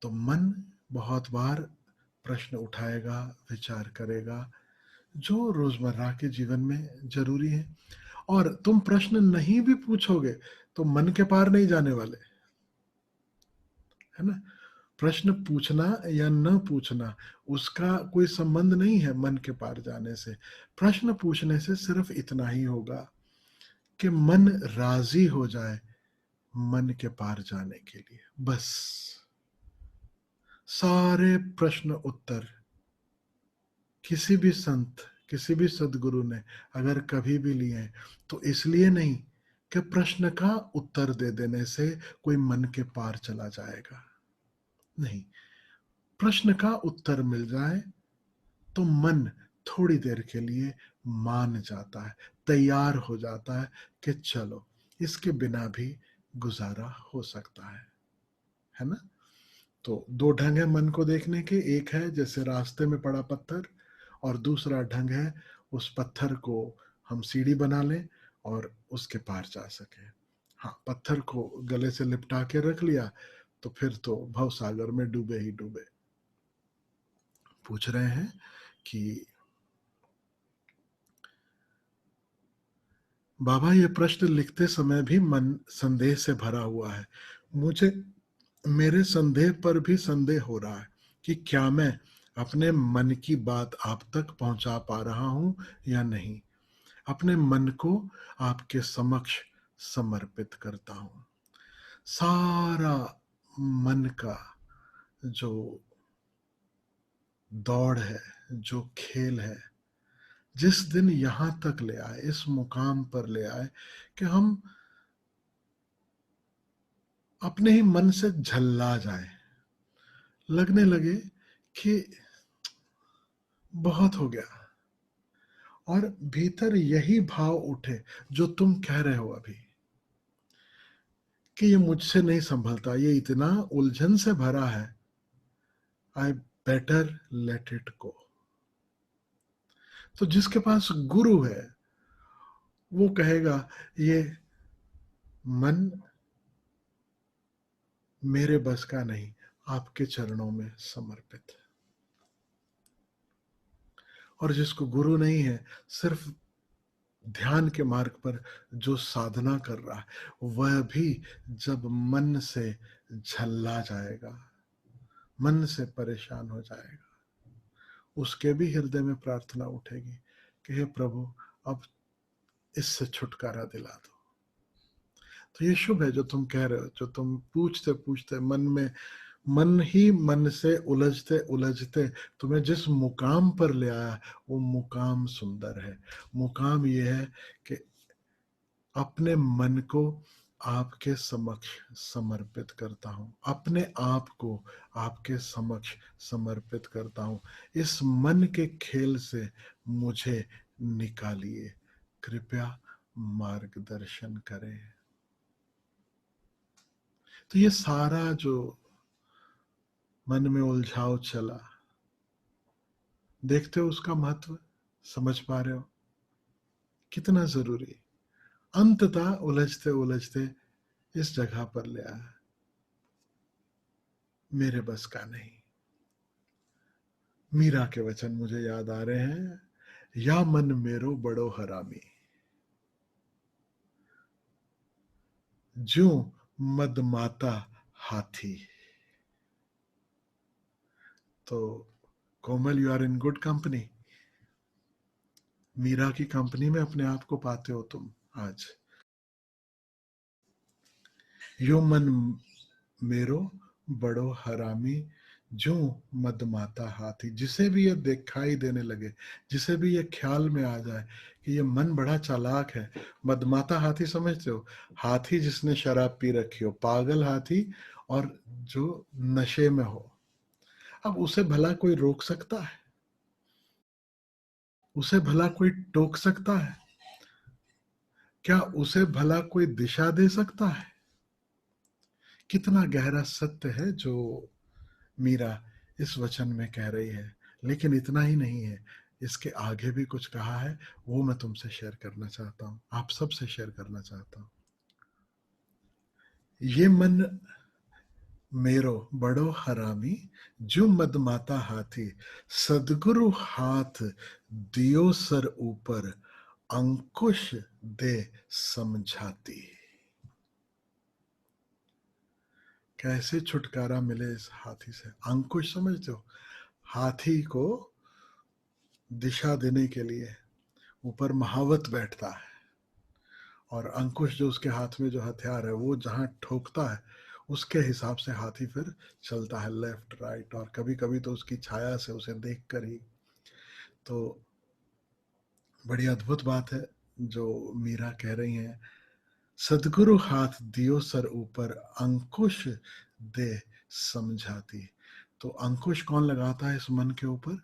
Speaker 2: तो मन बहुत बार प्रश्न उठाएगा, विचार करेगा, जो रोजमर्रा के जीवन में जरूरी है। और तुम प्रश्न नहीं भी पूछोगे तो मन के पार नहीं जाने वाले, है ना। प्रश्न पूछना या न पूछना, उसका कोई संबंध नहीं है मन के पार जाने से। प्रश्न पूछने से सिर्फ इतना ही होगा कि मन राजी हो जाए मन के पार जाने के लिए, बस। सारे प्रश्न उत्तर किसी भी संत, किसी भी सदगुरु ने अगर कभी भी लिए हैं, तो इसलिए नहीं कि प्रश्न का उत्तर दे देने से कोई मन के पार चला जाएगा। नहीं, प्रश्न का उत्तर मिल जाए तो मन थोड़ी देर के लिए मान जाता है, तैयार हो जाता है कि चलो इसके बिना भी गुजारा हो सकता है ना। तो दो ढंग है मन को देखने के। एक है जैसे रास्ते में पड़ा पत्थर, और दूसरा ढंग है उस पत्थर को हम सीढ़ी बना लें और उसके पार जा सके। हाँ, पत्थर को गले से लिपटा के रख लिया तो फिर तो भवसागर में डूबे ही डूबे। पूछ रहे हैं कि बाबा, ये प्रश्न लिखते समय भी मन संदेह से भरा हुआ है। मुझे मेरे संदेह पर भी संदेह हो रहा है कि क्या मैं अपने मन की बात आप तक पहुंचा पा रहा हूं या नहीं। अपने मन को आपके समक्ष समर्पित करता हूं। सारा मन का जो दौड़ है, जो खेल है, जिस दिन यहां तक ले आए, इस मुकाम पर ले आए कि हम अपने ही मन से झल्ला जाए, लगने लगे कि बहुत हो गया, और भीतर यही भाव उठे जो तुम कह रहे हो अभी, कि ये मुझसे नहीं संभलता, ये इतना उलझन से भरा है, I better let it go. तो जिसके पास गुरु है वो कहेगा ये मन मेरे बस का नहीं, आपके चरणों में समर्पित है। और जिसको गुरु नहीं है, सिर्फ ध्यान के मार्ग पर जो साधना कर रहा है, वह भी जब मन से झल्ला जाएगा, मन से परेशान हो जाएगा, उसके भी हृदय में प्रार्थना उठेगी कि हे प्रभु, अब इससे छुटकारा दिला दो। तो ये शुभ है जो तुम कह रहे हो, जो तुम पूछते पूछते मन ही मन से उलझते उलझते तुम्हें जिस मुकाम पर ले आया, वो मुकाम सुंदर है। मुकाम ये है कि अपने मन को आपके समक्ष समर्पित करता हूं, अपने आप को आपके समक्ष समर्पित करता हूं। इस मन के खेल से मुझे निकालिए, कृपया मार्गदर्शन करें। तो ये सारा जो मन में उलझाव चला, देखते हो उसका महत्व, समझ पा रहे हो कितना जरूरी। अंततः उलझते उलझते इस जगह पर ले आया, मेरे बस का नहीं। मीरा के वचन मुझे याद आ रहे हैं, या मन मेरो बड़ो हरामी, ज्यों मदमाता हाथी। तो Komal, you are in good company. Meera की कंपनी में अपने आप को पाते हो तुम आज। यो मन मेरो बड़ो हरामी, जो मदमाता हाथी। जिसे भी ये दिखाई देने लगे, जिसे भी ये ख्याल में आ जाए कि ये मन बड़ा चालाक है। मदमाता हाथी समझते हो? हाथी जिसने शराब पी रखी हो, पागल हाथी, और जो नशे में हो। अब उसे भला कोई रोक सकता है? उसे भला कोई टोक सकता है? क्या उसे भला कोई दिशा दे सकता है? कितना गहरा सत्य है जो मीरा इस वचन में कह रही है। लेकिन इतना ही नहीं है, इसके आगे भी कुछ कहा है, वो मैं तुमसे शेयर करना चाहता हूं, आप सबसे शेयर करना चाहता हूं। ये मन मेरो बड़ो हरामी, जो मदमाता हाथी, सदगुरु हाथ दियो सर ऊपर, अंकुश दे समझाती। कैसे छुटकारा मिले इस हाथी से? अंकुश समझते हो? हाथी को दिशा देने के लिए ऊपर महावत बैठता है, और अंकुश जो उसके हाथ में जो हथियार है, वो जहां ठोकता है उसके हिसाब से हाथी फिर चलता है, लेफ्ट राइट, और कभी कभी तो उसकी छाया से, उसे देख कर ही। तो बड़ी अद्भुत बात है जो मीरा कह रही हैं, सदगुरु हाथ दियो सर ऊपर, अंकुश दे समझाती। तो अंकुश कौन लगाता है इस मन के ऊपर?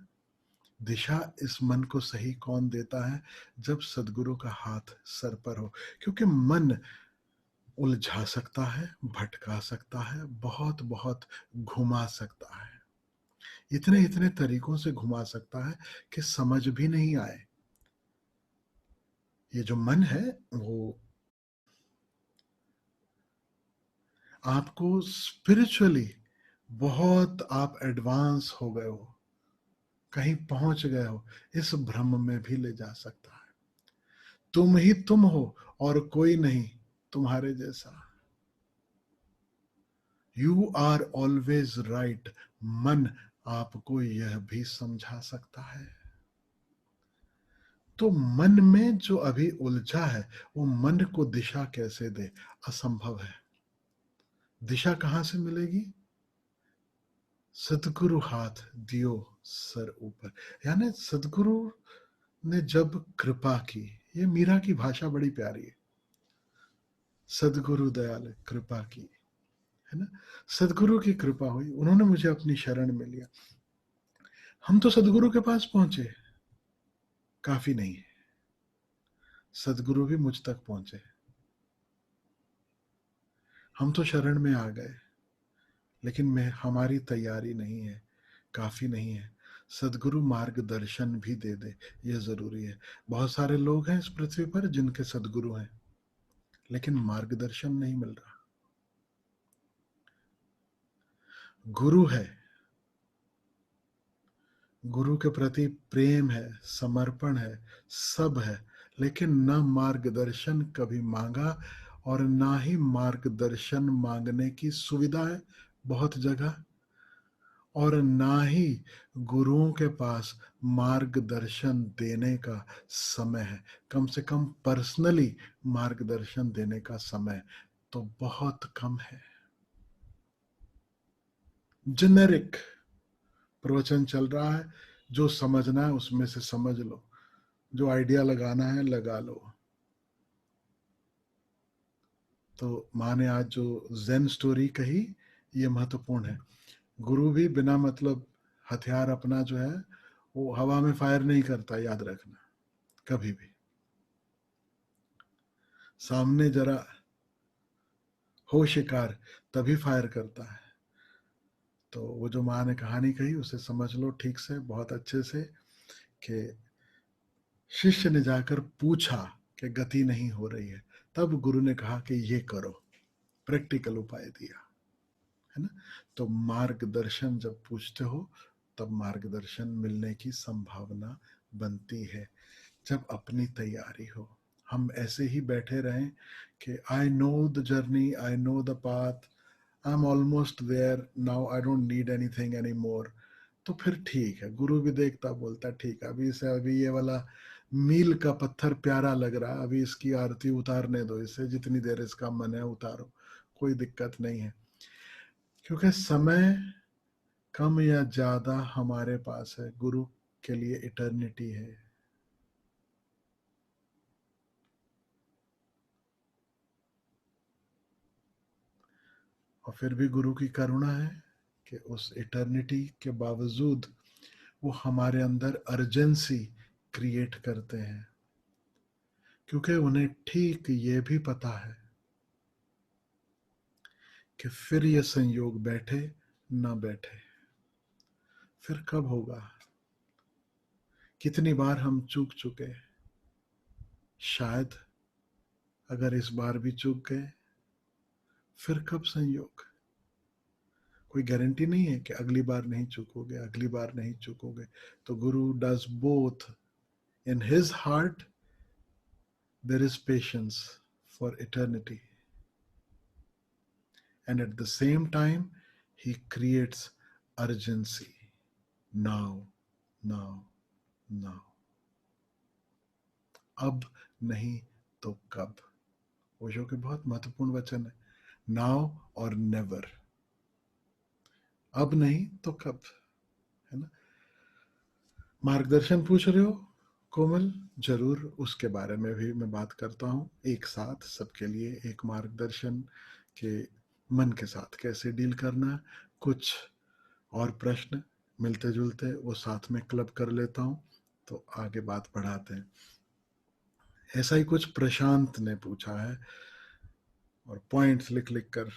Speaker 2: दिशा इस मन को सही कौन देता है? जब सदगुरु का हाथ सर पर हो। क्योंकि मन उलझा सकता है, भटका सकता है, बहुत बहुत घुमा सकता है, इतने इतने तरीकों से घुमा सकता है कि समझ भी नहीं आए। ये जो मन है वो आपको स्पिरिचुअली बहुत, आप एडवांस हो गए हो, कहीं पहुंच गए हो, इस भ्रम में भी ले जा सकता है। तुम ही तुम हो और कोई नहीं तुम्हारे जैसा। You are always right. मन आपको यह भी समझा सकता है। तो मन में जो अभी उलझा है, वो मन को दिशा कैसे दे? असंभव है। दिशा कहां से मिलेगी? सदगुरु हाथ दियो सर ऊपर। यानी सदगुरु ने जब कृपा की, ये मीरा की भाषा बड़ी प्यारी है, सदगुरु दयाल कृपा की, है ना। सदगुरु की कृपा हुई, उन्होंने मुझे अपनी शरण में लिया। हम तो सदगुरु के पास पहुंचे, काफी नहीं है, सदगुरु भी मुझ तक पहुंचे। हम तो शरण में आ गए, लेकिन मैं, हमारी तैयारी नहीं है, काफी नहीं है। सदगुरु मार्गदर्शन भी दे दे, यह जरूरी है। बहुत सारे लोग हैं इस पृथ्वी पर जिनके सदगुरु हैं, लेकिन मार्गदर्शन नहीं मिल रहा। गुरु है, गुरु के प्रति प्रेम है, समर्पण है, सब है, लेकिन न मार्गदर्शन कभी मांगा, और ना ही मार्गदर्शन मांगने की सुविधा है बहुत जगह, और ना ही गुरुओं के पास मार्गदर्शन देने का समय है। कम से कम पर्सनली मार्गदर्शन देने का समय तो बहुत कम है। जेनेरिक प्रवचन चल रहा है, जो समझना है उसमें से समझ लो, जो आइडिया लगाना है लगा लो। तो माँ ने आज जो जेन स्टोरी कही, ये महत्वपूर्ण है। गुरु भी बिना मतलब हथियार अपना जो है वो हवा में फायर नहीं करता, याद रखना कभी भी। सामने जरा हो शिकार, तभी फायर करता है। तो वो जो माँ ने कहानी कही उसे समझ लो ठीक से, बहुत अच्छे से, कि शिष्य ने जाकर पूछा कि गति नहीं हो रही है, तब गुरु ने कहा कि ये करो, प्रैक्टिकल उपाय दिया, है ना। तो मार्गदर्शन जब पूछते हो तब मार्गदर्शन मिलने की संभावना बनती है, जब अपनी तैयारी हो। हम ऐसे ही बैठे रहें कि I know the journey, I know the path, I am almost there now, I don't need anything any more, तो फिर ठीक है। गुरु भी देखता, बोलता ठीक है, अभी ये वाला मील का पत्थर प्यारा लग रहा, अभी इसकी आरती उतारने दो, इससे जितनी देर इसका मन है उतारो, कोई दिक्कत नहीं है। क्योंकि समय कम या ज्यादा हमारे पास है, गुरु के लिए इटर्निटी है। और फिर भी गुरु की करुणा है कि उस इटर्निटी के बावजूद वो हमारे अंदर अर्जेंसी क्रिएट करते हैं, क्योंकि उन्हें ठीक ये भी पता है कि फिर ये संयोग बैठे ना बैठे, फिर कब होगा। कितनी बार हम चूक चुके, शायद अगर इस बार भी चूक गए, फिर कब संयोग। कोई गारंटी नहीं है कि अगली बार नहीं चूकोगे, अगली बार नहीं चूकोगे। तो गुरु does both. In his heart there is patience for eternity, and at the same time he creates urgency, now, now, now, अब नहीं तो कब। ओशो के बहुत महत्वपूर्ण वचन है, नाउ और नेवर, अब नहीं तो कब, है ना। मार्गदर्शन पूछ रहे हो कोमल, जरूर उसके बारे में भी मैं बात करता हूँ, एक साथ सबके लिए एक मार्गदर्शन के मन के साथ कैसे डील करना। कुछ और प्रश्न मिलते जुलते वो साथ में क्लब कर लेता हूँ, तो आगे बात बढ़ाते हैं। ऐसा ही कुछ प्रशांत ने पूछा है, और पॉइंट्स लिख लिख कर।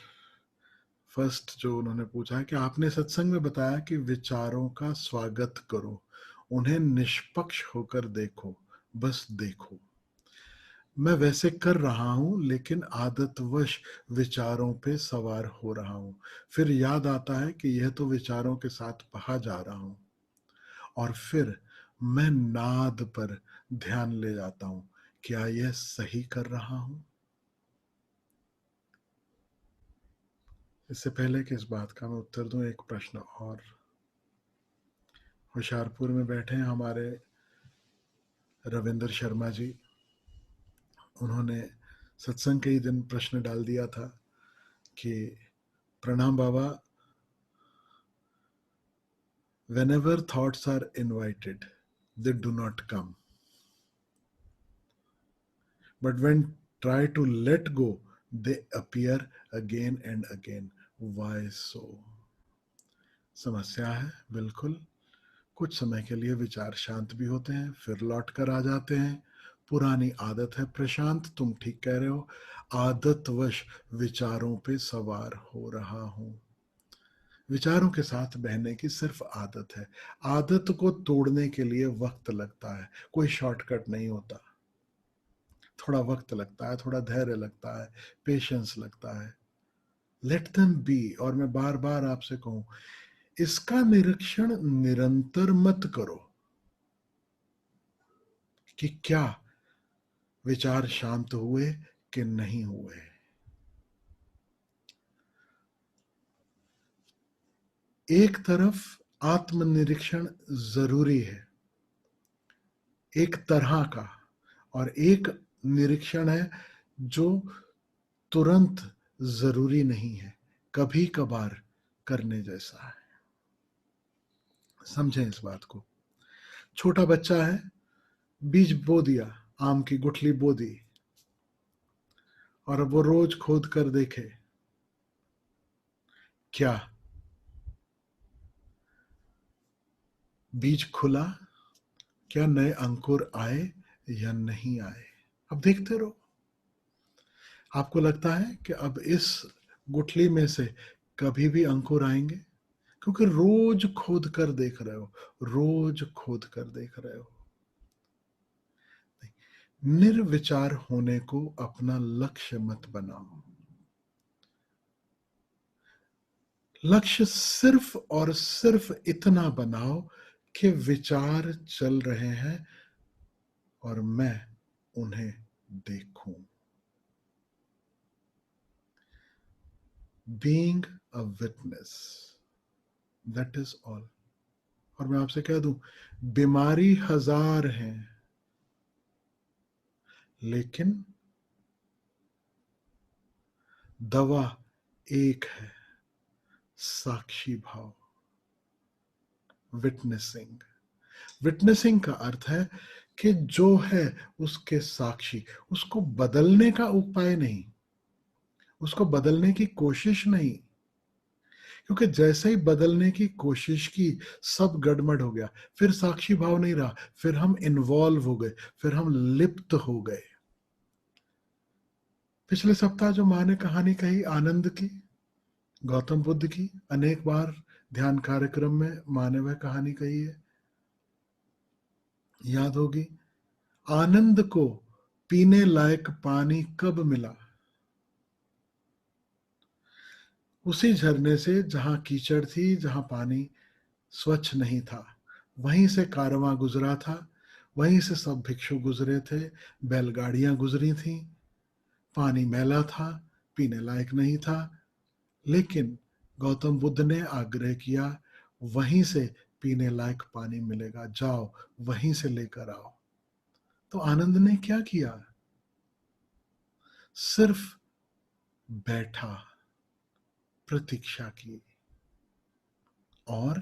Speaker 2: फर्स्ट जो उन्होंने पूछा है कि आपने सत्संग में बताया कि विचारों का स्वागत करो, उन्हें निष्पक्ष होकर देखो, बस देखो। मैं वैसे कर रहा हूं, लेकिन आदतवश विचारों पे सवार हो रहा हूं। फिर याद आता है कि यह तो विचारों के साथ बहा जा रहा हूं, और फिर मैं नाद पर ध्यान ले जाता हूं। क्या यह सही कर रहा हूं? इससे पहले कि इस बात का मैं उत्तर दूं, एक प्रश्न और। होशियारपुर में बैठे हैं हमारे रविंद्र शर्मा जी, उन्होंने सत्संग के ही दिन प्रश्न डाल दिया था कि प्रणाम बाबा, whenever thoughts are invited, they do not come. But when try to let go, they appear again and again. Why so? समस्या है, बिल्कुल। कुछ समय के लिए विचार शांत भी होते हैं, फिर लौट कर आ जाते हैं। पुरानी आदत है प्रशांत, तुम ठीक कह रहे हो। आदतवश विचारों पे सवार हो रहा हूं। विचारों के साथ बहने की सिर्फ आदत है। आदत को तोड़ने के लिए वक्त लगता है, कोई शॉर्टकट नहीं होता। थोड़ा वक्त लगता है, थोड़ा धैर्य लगता है, पेशेंस लगता है। Let them be. और मैं बार बार आपसे कहूं, इसका निरीक्षण निरंतर मत करो कि क्या विचार शांत हुए कि नहीं हुए। एक तरफ आत्मनिरीक्षण जरूरी है, एक तरह का, और एक निरीक्षण है जो तुरंत जरूरी नहीं है, कभी कभार करने जैसा है। समझें इस बात को। छोटा बच्चा है, बीज बो दिया, आम की गुठली बो दी, और अब वो रोज खोद कर देखे क्या बीज खुला, क्या नए अंकुर आए या नहीं आए। अब देखते रहो। आपको लगता है कि अब इस गुठली में से कभी भी अंकुर आएंगे? क्योंकि रोज खोद कर देख रहे हो, रोज खोद कर देख रहे हो। निर्विचार होने को अपना लक्ष्य मत बनाओ। लक्ष्य सिर्फ और सिर्फ इतना बनाओ कि विचार चल रहे हैं और मैं उन्हें देखूं। Being a witness, that is all. और मैं आपसे कह दूं, बीमारी हजार हैं, लेकिन दवा एक है, साक्षी भाव, विटनेसिंग। विटनेसिंग का अर्थ है कि जो है उसके साक्षी, उसको बदलने का उपाय नहीं, उसको बदलने की कोशिश नहीं, क्योंकि जैसे ही बदलने की कोशिश की सब गड़बड़ हो गया, फिर साक्षी भाव नहीं रहा, फिर हम इन्वॉल्व हो गए, फिर हम लिप्त हो गए। पिछले सप्ताह जो माँ ने कहानी कही आनंद की, गौतम बुद्ध की, अनेक बार ध्यान कार्यक्रम में माँ ने वह कहानी कही है, याद होगी। आनंद को पीने लायक पानी कब मिला? उसी झरने से जहां कीचड़ थी, जहां पानी स्वच्छ नहीं था, वहीं से कारवां गुजरा था, वहीं से सब भिक्षु गुजरे थे, बैलगाड़ियां गुजरी थीं, पानी मैला था, पीने लायक नहीं था, लेकिन गौतम बुद्ध ने आग्रह किया, वहीं से पीने लायक पानी मिलेगा, जाओ वहीं से लेकर आओ। तो आनंद ने क्या किया? सिर्फ बैठा, प्रतीक्षा की, और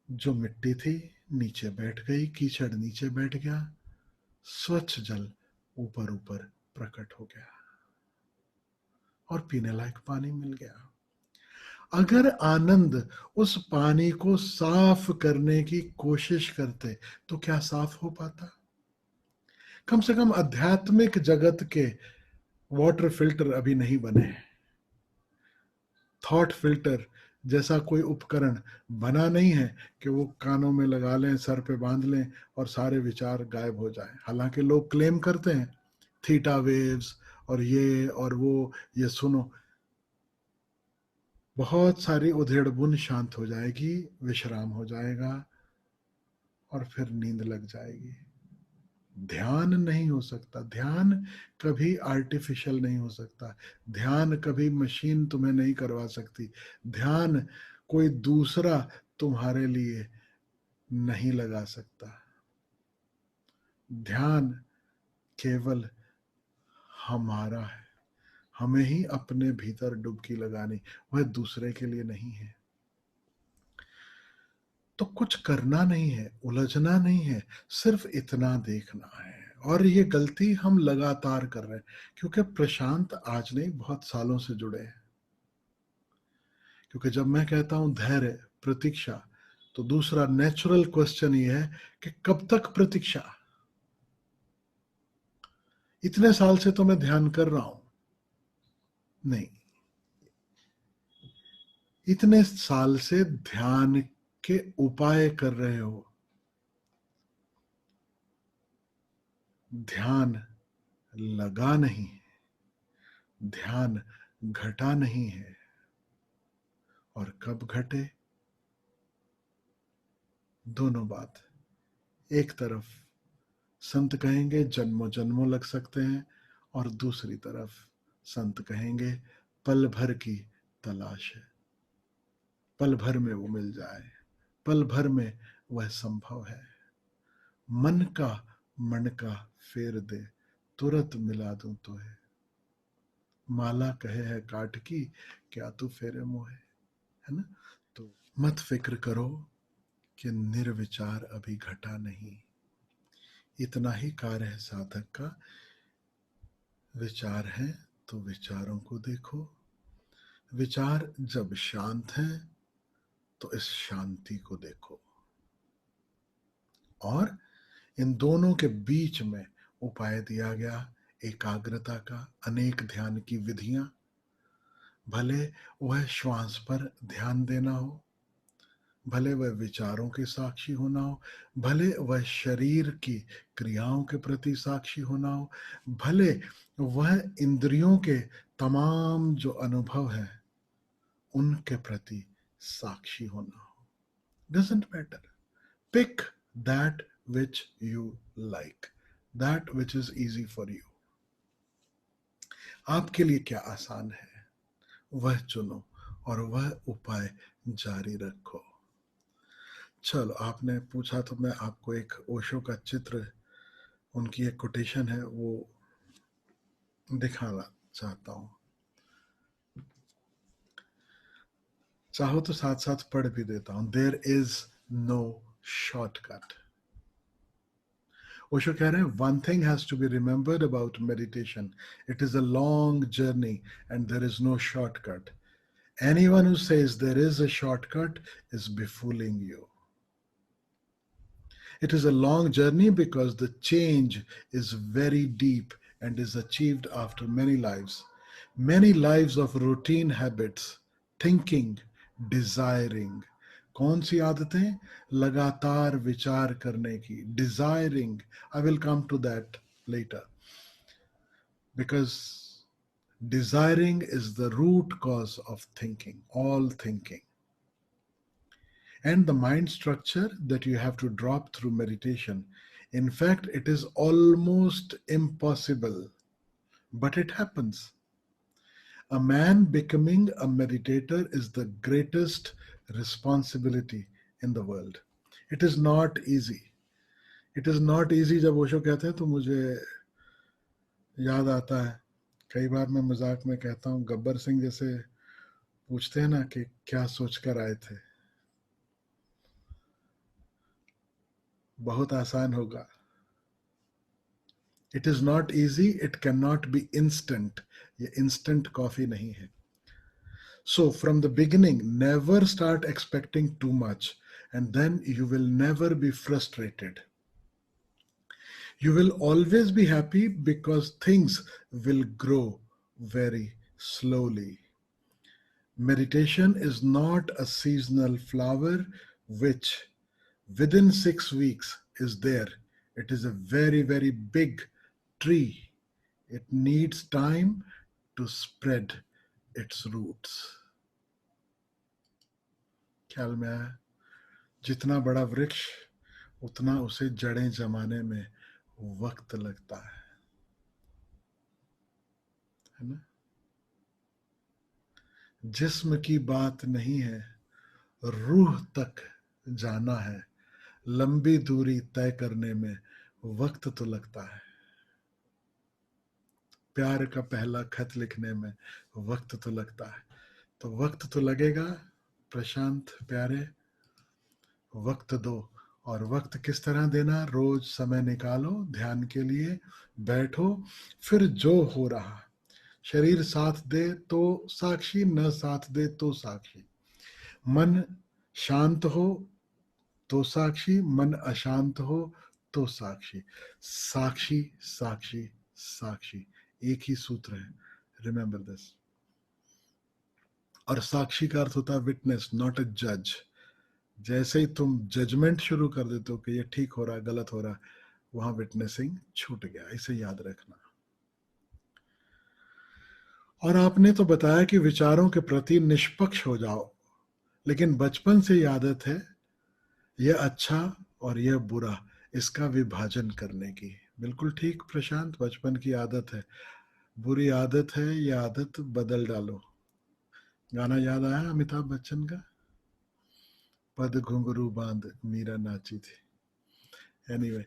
Speaker 2: जो मिट्टी थी नीचे बैठ गई, कीचड़ नीचे बैठ गया, स्वच्छ जल ऊपर ऊपर प्रकट हो गया और पीने लायक पानी मिल गया। अगर आनंद उस पानी को साफ करने की कोशिश करते तो क्या साफ हो पाता? कम से कम आध्यात्मिक जगत के वाटर फिल्टर अभी नहीं बने हैं, थॉट फिल्टर जैसा कोई उपकरण बना नहीं है कि वो कानों में लगा लें, सर पे बांध लें और सारे विचार गायब हो जाएं। हालांकि लोग क्लेम करते हैं थीटा वेव्स और ये और वो, ये सुनो, बहुत सारी उधेड़ बुन शांत हो जाएगी, विश्राम हो जाएगा और फिर नींद लग जाएगी। ध्यान नहीं हो सकता, ध्यान कभी आर्टिफिशियल नहीं हो सकता, ध्यान कभी मशीन तुम्हें नहीं करवा सकती, ध्यान कोई दूसरा तुम्हारे लिए नहीं लगा सकता। ध्यान केवल हमारा है, हमें ही अपने भीतर डुबकी लगानी, वह दूसरे के लिए नहीं है। तो कुछ करना नहीं है, उलझना नहीं है, सिर्फ इतना देखना है। और ये गलती हम लगातार कर रहे हैं, क्योंकि प्रशांत आज नहीं, बहुत सालों से जुड़े हैं। क्योंकि जब मैं कहता हूं धैर्य, प्रतीक्षा, तो दूसरा नेचुरल क्वेश्चन ये है कि कब तक प्रतीक्षा? इतने साल से तो मैं ध्यान कर रहा हूं। नहीं, इतने साल से ध्यान के उपाय कर रहे हो, ध्यान लगा नहीं है, ध्यान घटा नहीं है। और कब घटे? दोनों बात। एक तरफ संत कहेंगे जन्मों जन्मों लग सकते हैं, और दूसरी तरफ संत कहेंगे पल भर की तलाश है, पल भर में वो मिल जाए, पल भर में वह संभव है। मन का मन का फेर दे, तुरंत मिला दूं तो माला कहे है काट की, क्या तू फेरे मोहे, है ना? तो मत फिक्र करो कि निर्विचार अभी घटा नहीं, इतना ही कार्य है साधक का। विचार है तो विचारों को देखो, विचार जब शांत है तो इस शांति को देखो, और इन दोनों के बीच में उपाय दिया गया एकाग्रता का, अनेक ध्यान की विधियां, भले वह श्वास पर ध्यान देना हो, भले वह विचारों के साक्षी होना हो, भले वह शरीर की क्रियाओं के प्रति साक्षी होना हो, भले वह इंद्रियों के तमाम जो अनुभव है उनके प्रति साक्षी होना हो. Doesn't matter. Pick that which you like, that which is easy for you. आपके लिए क्या आसान है वह चुनो और वह उपाय जारी रखो. चलो, आपने पूछा तो मैं आपको एक ओशो का चित्र, उनकी एक कोटेशन है वो दिखाना चाहता हूं. चाहो तो साथ साथ पढ़ भी देता हूं. There is no shortcut. Osho कह रहे हैं, one thing has to be remembered about meditation, it is a long journey and there is no shortcut. Anyone who says there is a shortcut is befooling you. It is a long journey because the change is very deep and is achieved after many lives of routine habits, thinking, desiring. कौन सी आदतें? लगातार विचार करने की, desiring. I will come to that later, because desiring is the root cause of thinking, all thinking. And the mind structure that you have to drop through meditation. In fact, it is almost impossible, but it happens. A man becoming a meditator is the greatest responsibility in the world. It is not easy. It is not easy. जब ओशो कहते हैं तो मुझे याद आता है, कई बार मैं मजाक में कहता हूँ, गब्बर सिंह जैसे पूछते हैं ना कि क्या सोच कर आए थे, बहुत आसान होगा. It is not easy, it cannot be instant. ये instant coffee नहीं है. So from the beginning, never start expecting too much, and then you will never be frustrated. You will always be happy because things will grow very slowly. Meditation is not a seasonal flower which within 6 weeks is there. It is a very, very big tree. It needs time to spread its roots. ख्याल में आया? जितना बड़ा वृक्ष उतना उसे जड़ें जमाने में वक्त लगता है ना? जिस्म की बात नहीं है, रूह तक जाना है. लंबी दूरी तय करने में वक्त तो लगता है. प्यार का पहला खत लिखने में वक्त तो लगता है. तो वक्त तो लगेगा प्रशांत प्यारे, वक्त दो. और वक्त किस तरह देना? रोज समय निकालो, ध्यान के लिए बैठो, फिर जो हो रहा, शरीर साथ दे तो साक्षी, न साथ दे तो साक्षी. मन शांत हो तो साक्षी, मन अशांत हो तो साक्षी. साक्षी साक्षी साक्षी, एक ही सूत्र है. Remember this. और साक्षी का अर्थ होता है विटनेस, नॉट अ जज. जैसे ही तुम जजमेंट शुरू कर देते हो कि ये ठीक हो रहा है, गलत हो रहा है, वहां विटनेसिंग छूट गया. इसे याद रखना. और आपने तो बताया कि विचारों के प्रति निष्पक्ष हो जाओ, लेकिन बचपन से यह आदत है, यह अच्छा और यह बुरा, इसका विभाजन करने की. बिल्कुल ठीक प्रशांत, बचपन की आदत है. बुरी आदत है, यह आदत बदल डालो. गाना याद आया अमिताभ बच्चन का? पद घुंघरू बांध मीरा नाची थी. एनीवे,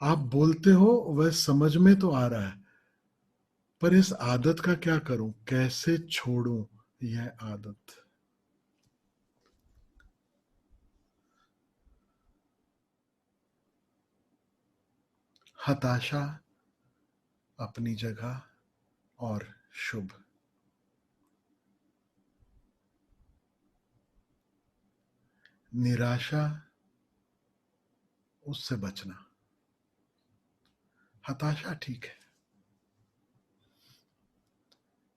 Speaker 2: आप बोलते हो वह समझ में तो आ रहा है, पर इस आदत का क्या करूं, कैसे छोड़ूं यह आदत? हताशा अपनी जगह और शुभ. निराशा, उससे बचना. हताशा ठीक है,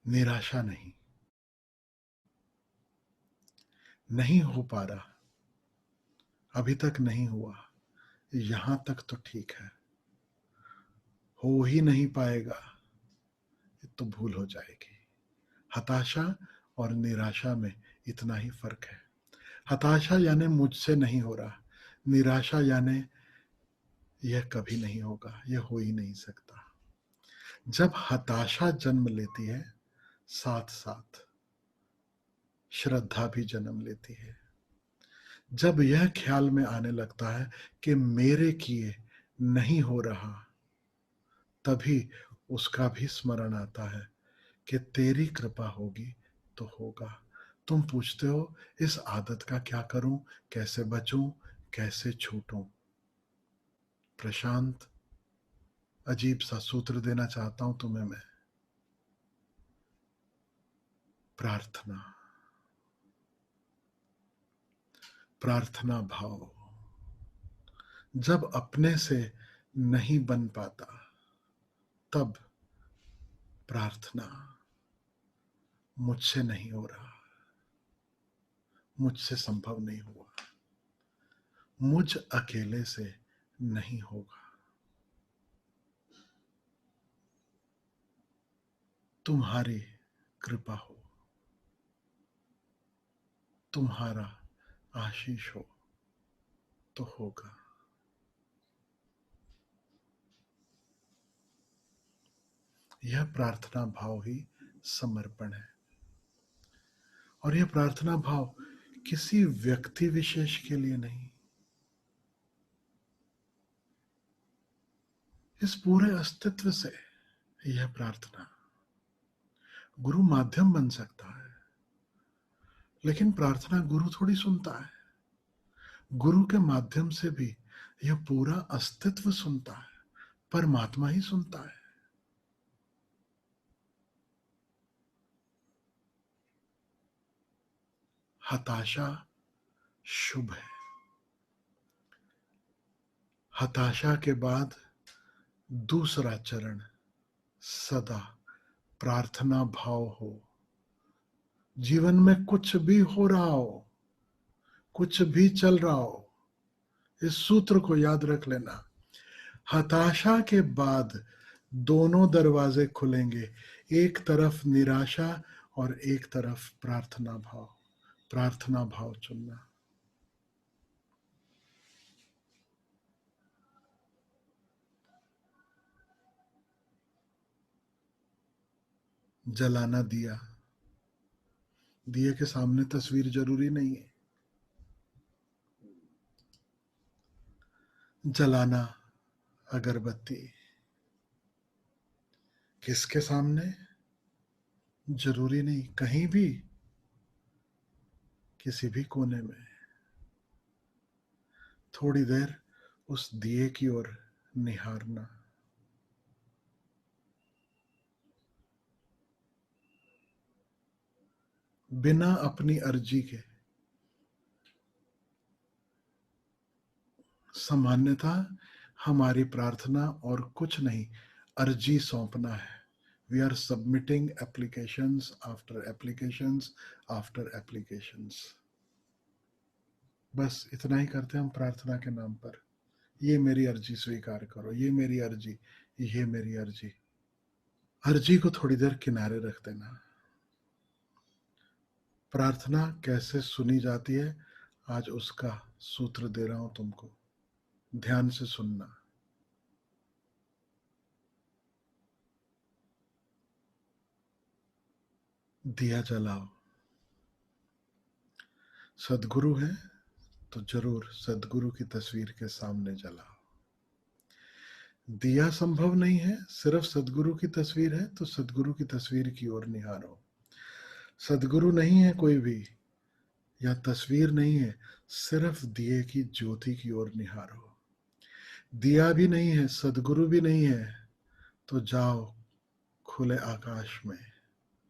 Speaker 2: निराशा नहीं. नहीं हो पा रहा, अभी तक नहीं हुआ, यहां तक तो ठीक है. हो ही नहीं पाएगा, ये तो भूल हो जाएगी. हताशा और निराशा में इतना ही फर्क है। हताशा यानी मुझसे नहीं हो रहा, निराशा यानी यह कभी नहीं होगा, यह हो ही नहीं सकता। जब हताशा जन्म लेती है, साथ साथ श्रद्धा भी जन्म लेती है। जब यह ख्याल में आने लगता है कि मेरे किए नहीं हो रहा, तभी उसका भी स्मरण आता है कि तेरी कृपा होगी तो होगा। तुम पूछते हो इस आदत का क्या करूं, कैसे बचूं, कैसे छूटूं? प्रशांत, अजीब सा सूत्र देना चाहता हूं तुम्हें मैं। प्रार्थना, प्रार्थना भाव। जब अपने से नहीं बन पाता, तब प्रार्थना, मुझसे नहीं हो रहा, मुझसे संभव नहीं हुआ, मुझ अकेले से नहीं होगा, तुम्हारी कृपा हो, तुम्हारा आशीष हो तो होगा। यह प्रार्थना भाव ही समर्पण है। और यह प्रार्थना भाव किसी व्यक्ति विशेष के लिए नहीं, इस पूरे अस्तित्व से यह प्रार्थना। गुरु माध्यम बन सकता है, लेकिन प्रार्थना गुरु थोड़ी सुनता है। गुरु के माध्यम से भी यह पूरा अस्तित्व सुनता है, परमात्मा ही सुनता है। हताशा शुभ है। हताशा के बाद दूसरा चरण सदा प्रार्थना भाव हो। जीवन में कुछ भी हो रहा हो, कुछ भी चल रहा हो, इस सूत्र को याद रख लेना। हताशा के बाद दोनों दरवाजे खुलेंगे, एक तरफ निराशा और एक तरफ प्रार्थना भाव। प्रार्थना भाव चुनना। जलाना दिया, दिए के सामने तस्वीर जरूरी नहीं है। जलाना अगरबत्ती किसके सामने जरूरी नहीं, कहीं भी, किसी भी कोने में। थोड़ी देर उस दिए की ओर निहारना। बिना अपनी अर्जी के। सामान्यतः हमारी प्रार्थना और कुछ नहीं, अर्जी सौंपना है। We are submitting applications after applications after applications. बस इतना ही करते हैं हम प्रार्थना के नाम पर। ये मेरी अर्जी स्वीकार करो, ये मेरी अर्जी, ये मेरी अर्जी। अर्जी को थोड़ी देर किनारे रख देना। प्रार्थना कैसे सुनी जाती है, आज उसका सूत्र दे रहा हूं तुमको, ध्यान से सुनना। दिया जलाओ। सदगुरु है तो जरूर सदगुरु की तस्वीर के सामने जलाओ। दिया संभव नहीं है, सिर्फ सदगुरु की तस्वीर है तो सदगुरु की तस्वीर की ओर निहारो। सदगुरु नहीं है कोई भी, या तस्वीर नहीं है, सिर्फ दिए की ज्योति की ओर निहारो। दिया भी नहीं है, सदगुरु भी नहीं है, तो जाओ खुले आकाश में,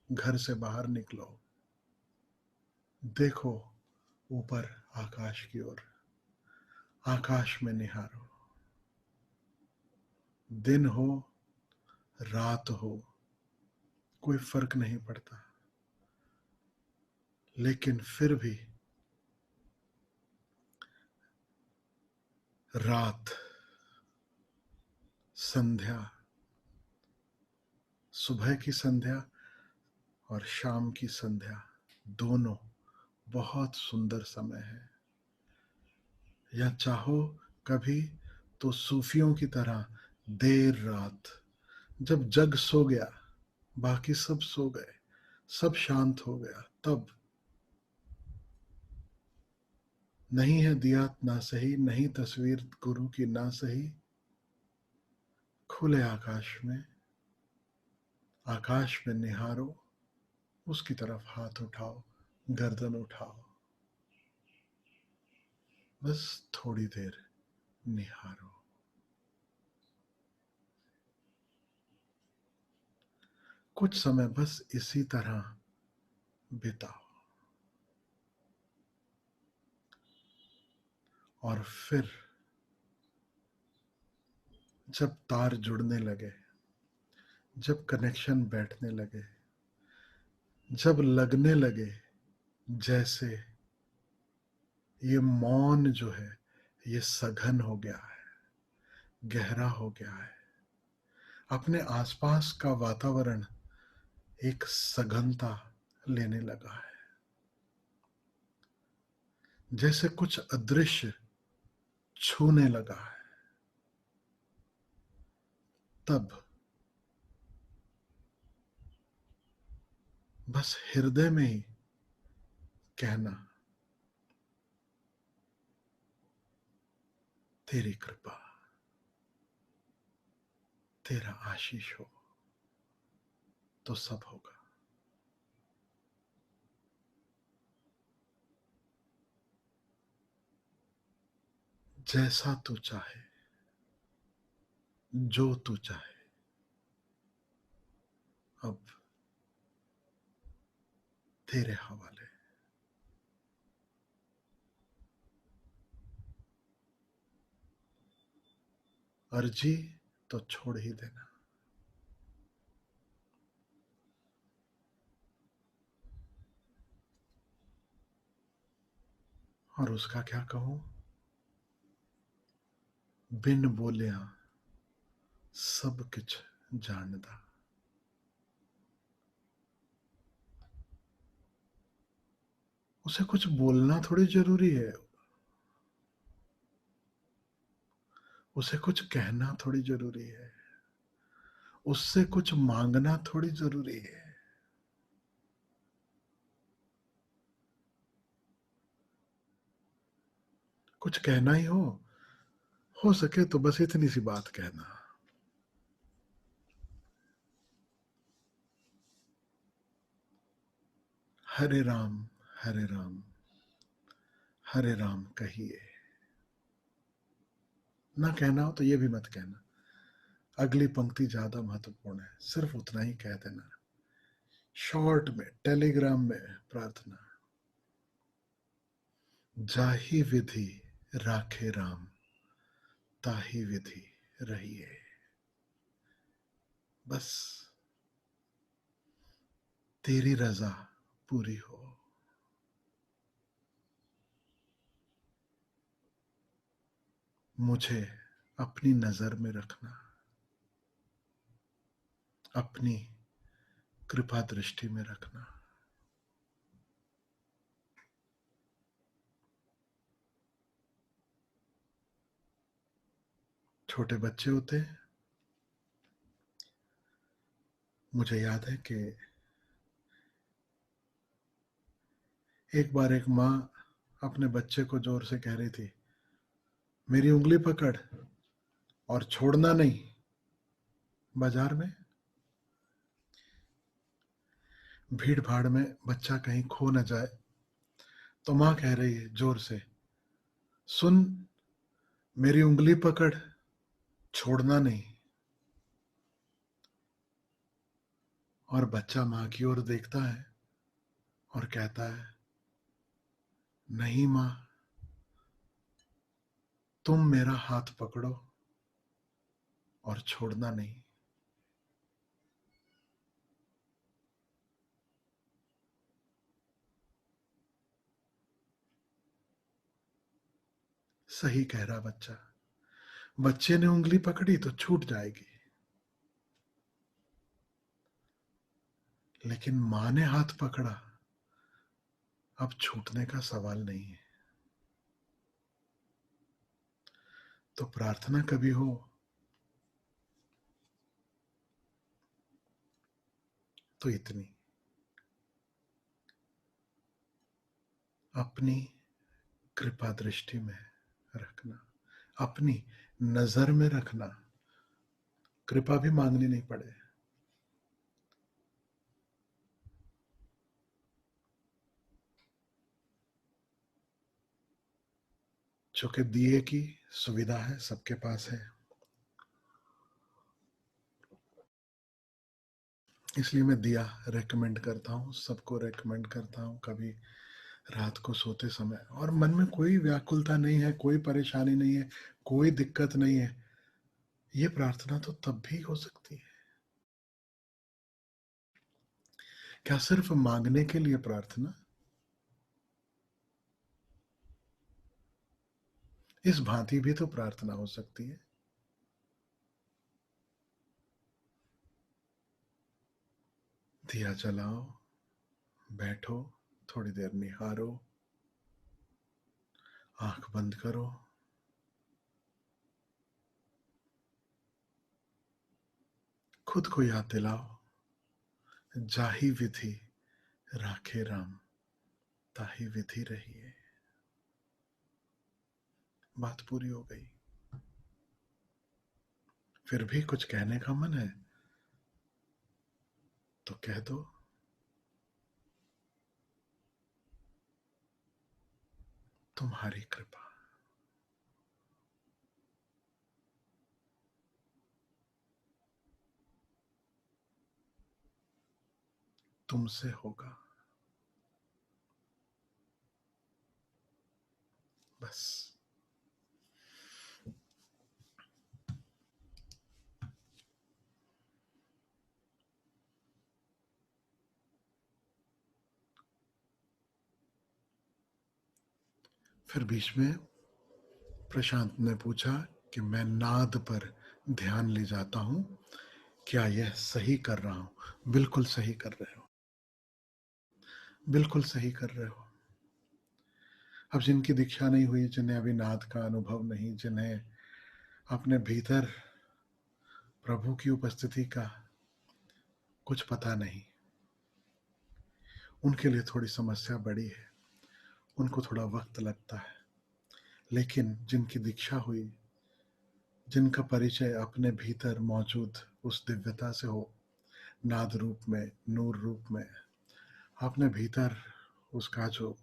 Speaker 2: घर से बाहर निकलो, देखो ऊपर आकाश की ओर, आकाश में निहारो। दिन हो रात हो कोई फर्क नहीं पड़ता, लेकिन फिर भी रात, संध्या, सुबह की संध्या और शाम की संध्या दोनों बहुत सुंदर समय है। या चाहो कभी तो सूफियों की तरह देर रात, जब जग सो गया, बाकी सब सो गए, सब शांत हो गया, तब नहीं है दिया ना सही, नहीं तस्वीर गुरु की ना सही, खुले आकाश में निहारो, उसकी तरफ हाथ उठाओ, गर्दन उठाओ, बस थोड़ी देर निहारो। कुछ समय बस इसी तरह बिताओ, और फिर जब तार जुड़ने लगे, जब कनेक्शन बैठने लगे, जब लगने लगे जैसे ये मौन जो है ये सघन हो गया है, गहरा हो गया है, अपने आसपास का वातावरण एक सघनता लेने लगा है, जैसे कुछ अदृश्य छूने लगा है, तब बस हृदय में ही कहना, तेरी कृपा, तेरा आशीष हो तो सब होगा। जैसा तू चाहे, जो तू चाहे, अब तेरे हवाले। अर्जी तो छोड़ ही देना। और उसका क्या कहूं, बिन बोलिया सब कुछ जानदा। उसे कुछ बोलना थोड़ी जरूरी है, उसे कुछ कहना थोड़ी जरूरी है, उससे कुछ मांगना थोड़ी जरूरी है। कुछ कहना ही हो सके तो बस इतनी सी बात कहना, हरे राम हरे राम हरे राम कहिए। ना कहना हो तो ये भी मत कहना, अगली पंक्ति ज्यादा महत्वपूर्ण है, सिर्फ उतना ही कह देना, शॉर्ट में, टेलीग्राम में प्रार्थना, जाही विधि राखे राम, ताही विधि रहिए। बस तेरी रजा पूरी हो। मुझे अपनी नजर में रखना, अपनी कृपा दृष्टि में रखना। छोटे बच्चे होते हैं, मुझे याद है कि एक बार एक माँ अपने बच्चे को जोर से कह रही थी, मेरी उंगली पकड़ और छोड़ना नहीं। बाजार में भीड़ भाड़ में बच्चा कहीं खो न जाए, तो माँ कह रही है जोर से, सुन, मेरी उंगली पकड़, छोड़ना नहीं। और बच्चा माँ की ओर देखता है और कहता है, नहीं माँ, तुम मेरा हाथ पकड़ो और छोड़ना नहीं। सही कह रहा बच्चा, बच्चे ने उंगली पकड़ी तो छूट जाएगी, लेकिन मां ने हाथ पकड़ा, अब छूटने का सवाल नहीं है। तो प्रार्थना कभी हो तो इतनी, अपनी कृपा दृष्टि में रखना, अपनी नजर में रखना, कृपा भी मांगनी नहीं पड़े। चूंकि दिए की सुविधा है, सबके पास है, इसलिए मैं दिया रेकमेंड करता हूँ, सबको रेकमेंड करता हूँ। कभी रात को सोते समय और मन में कोई व्याकुलता नहीं है, कोई परेशानी नहीं है, कोई दिक्कत नहीं है, ये प्रार्थना तो तब भी हो सकती है। क्या सिर्फ मांगने के लिए प्रार्थना? इस भांति भी तो प्रार्थना हो सकती है। दिया जलाओ, बैठो, थोड़ी देर निहारो, आंख बंद करो, खुद को याद दिलाओ, जाही विधि राखे राम, ताही विधि रही है। बात पूरी हो गई। फिर भी कुछ कहने का मन है तो कह दो। तुम्हारी कृपा। तुमसे होगा, बस। फिर बीच में प्रशांत ने पूछा कि मैं नाद पर ध्यान ले जाता हूं, क्या यह सही कर रहा हूं? बिल्कुल सही कर रहे हो, बिल्कुल सही कर रहे हो। अब जिनकी दीक्षा नहीं हुई, जिन्हें अभी नाद का अनुभव नहीं, जिन्हें अपने भीतर प्रभु की उपस्थिति का कुछ पता नहीं, उनके लिए थोड़ी समस्या बड़ी है, उनको थोड़ा वक्त लगता है। लेकिन जिनकी दीक्षा हुई, जिनका परिचय अपने भीतर मौजूद उस दिव्यता से हो, नाद रूप में, नूर रूप में, अपने भीतर उसका जो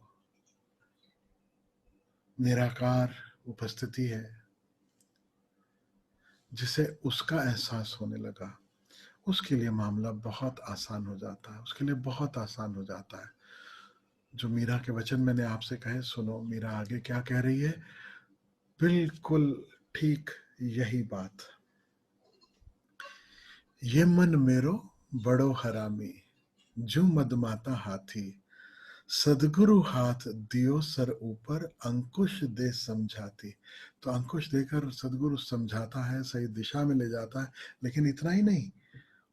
Speaker 2: निराकार उपस्थिति है, जिसे उसका एहसास होने लगा, उसके लिए मामला बहुत आसान हो जाता है, उसके लिए बहुत आसान हो जाता है। जो मीरा के वचन मैंने आपसे कहे, सुनो मीरा आगे क्या कह रही है, बिल्कुल ठीक यही बात। ये मन मेरो बड़ो हरामी, जो मदमाता हाथी, सदगुरु हाथ दियो सर ऊपर, अंकुश दे समझाती। तो अंकुश देकर सदगुरु समझाता है, सही दिशा में ले जाता है। लेकिन इतना ही नहीं,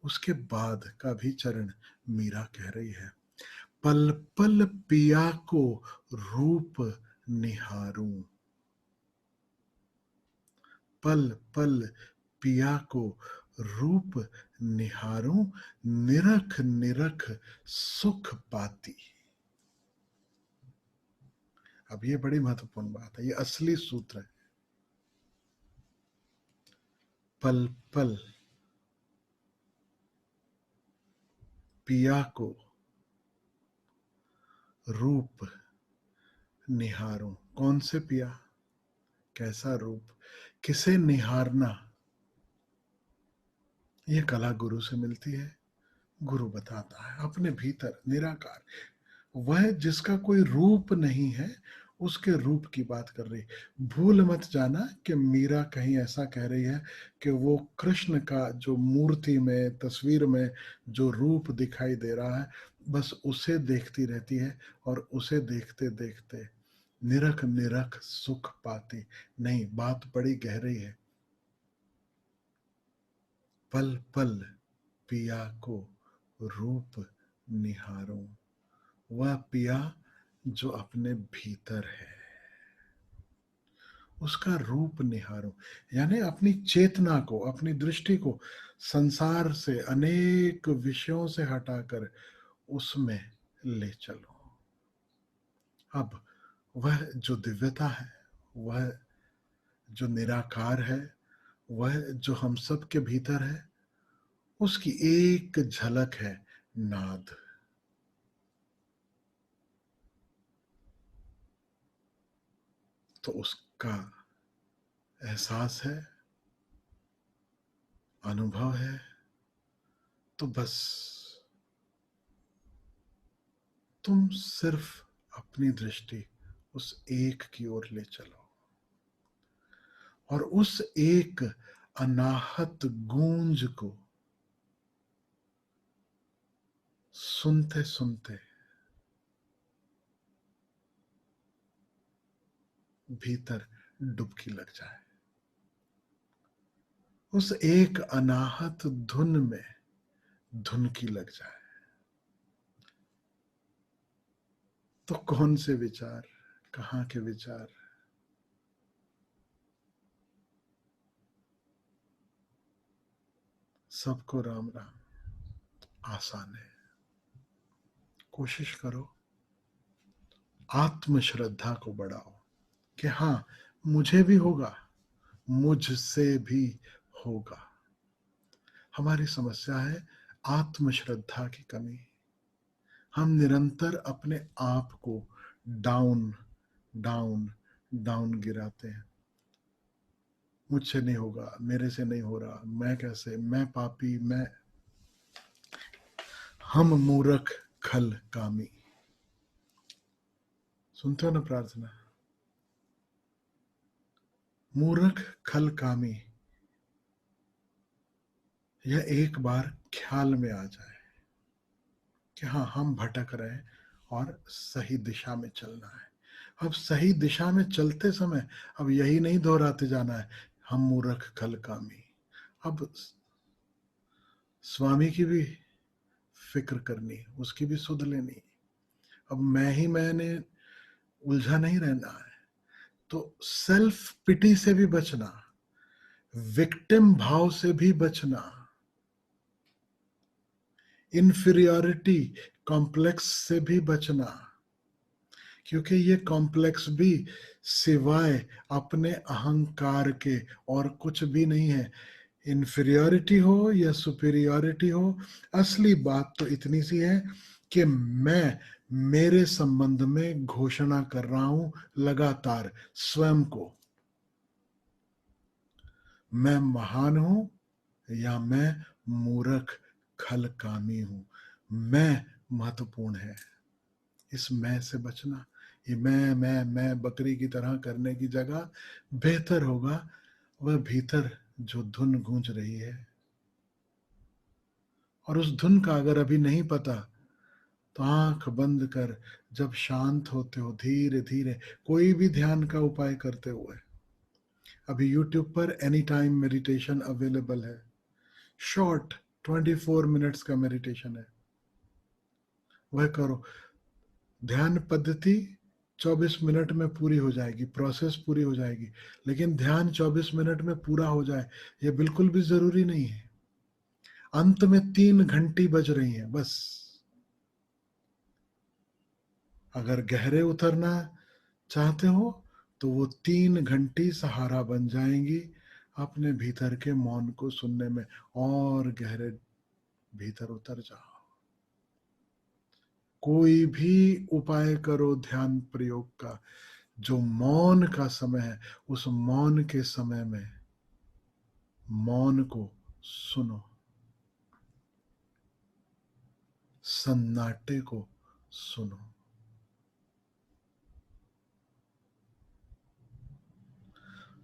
Speaker 2: उसके बाद का भी चरण मीरा कह रही है, पल पल पिया को रूप निहारूं, पल पल पिया को रूप निहारूं, निरख निरख सुख पाती। अब ये बड़ी महत्वपूर्ण बात है, ये असली सूत्र है। पल पल पिया को रूप निहारूं। कौन से पिया, कैसा रूप, किसे निहारना, ये कला गुरु से मिलती है। गुरु बताता है अपने भीतर निराकार, वह जिसका कोई रूप नहीं है, उसके रूप की बात कर रही। भूल मत जाना कि मीरा कहीं ऐसा कह रही है कि वो कृष्ण का जो मूर्ति में, तस्वीर में जो रूप दिखाई दे रहा है, बस उसे देखती रहती है और उसे देखते देखते निरख निरख सुख पाती। नहीं, बात बड़ी गहरी है। पल पल पिया को रूप निहारूं, वह पिया जो अपने भीतर है, उसका रूप निहारूं। यानी अपनी चेतना को, अपनी दृष्टि को संसार से, अनेक विषयों से हटाकर उसमें ले चलो। अब वह जो दिव्यता है, वह जो निराकार है, वह जो हम सब के भीतर है, उसकी एक झलक है नाद। तो उसका एहसास है, अनुभव है, तो बस तुम सिर्फ अपनी दृष्टि उस एक की ओर ले चलो और उस एक अनाहत गूंज को सुनते सुनते भीतर डुबकी लग जाए। उस एक अनाहत धुन में धुनकी लग जाए, तो कौन से विचार, कहाँ के विचार। सबको राम राम। आसान है, कोशिश करो, आत्मश्रद्धा को बढ़ाओ कि हाँ, मुझे भी होगा, मुझसे भी होगा। हमारी समस्या है आत्मश्रद्धा की कमी। हम निरंतर अपने आप को डाउन डाउन डाउन गिराते हैं। मुझसे नहीं होगा, मेरे से नहीं हो रहा, मैं कैसे, मैं पापी, मैं, हम मूर्ख खल कामी। सुनते हो ना प्रार्थना, मूर्ख खल कामी। यह एक बार ख्याल में आ जाए कि हाँ, हम भटक रहे हैं और सही दिशा में चलना है। अब सही दिशा में चलते समय अब यही नहीं दोहराते जाना है, हम मूर्ख खल कामी। अब स्वामी की भी फिक्र करनी, उसकी भी सुध लेनी। अब मैंने उलझा नहीं रहना है। तो सेल्फ पिटी से भी बचना, विक्टिम भाव से भी बचना, इन्फीरियरिटी कॉम्प्लेक्स से भी बचना, क्योंकि ये कॉम्प्लेक्स भी सिवाय अपने अहंकार के और कुछ भी नहीं है। इन्फीरियरिटी हो या सुपीरियरिटी हो, असली बात तो इतनी सी है कि मैं मेरे संबंध में घोषणा कर रहा हूं लगातार स्वयं को, मैं महान हूं या मैं मूर्ख खलकामी हूं। मैं महत्वपूर्ण है। इस मैं से बचना। ये मैं बकरी की तरह करने की जगह बेहतर होगा वह भीतर जो धुन गूंज रही है। और उस धुन का अगर अभी नहीं पता तो आंख बंद कर जब शांत होते हो, धीरे धीरे कोई भी ध्यान का उपाय करते हुए, अभी यूट्यूब पर एनी टाइम मेडिटेशन अवेलेबल है, शॉर्ट 24 मिनट्स का मेडिटेशन है, वह करो। ध्यान पद्धति 24 मिनट में पूरी हो जाएगी, प्रोसेस पूरी हो जाएगी, लेकिन ध्यान 24 मिनट में पूरा हो जाए यह बिल्कुल भी जरूरी नहीं है। अंत में 3 घंटी बज रही हैं बस। अगर गहरे उतरना चाहते हो तो वो 3 घंटी सहारा बन जाएंगी अपने भीतर के मौन को सुनने में। और गहरे भीतर उतर जाओ। कोई भी उपाय करो ध्यान प्रयोग का, जो मौन का समय है उस मौन के समय में मौन को सुनो, सन्नाटे को सुनो।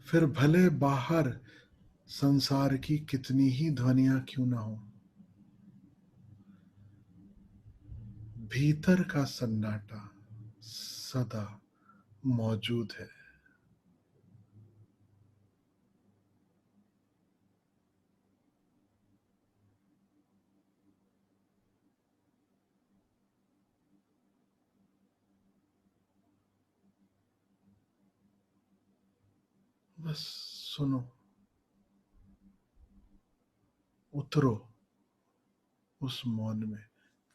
Speaker 2: फिर भले बाहर संसार की कितनी ही ध्वनियां क्यों ना हो, भीतर का सन्नाटा सदा मौजूद है। बस सुनो, उतरो उस मौन में,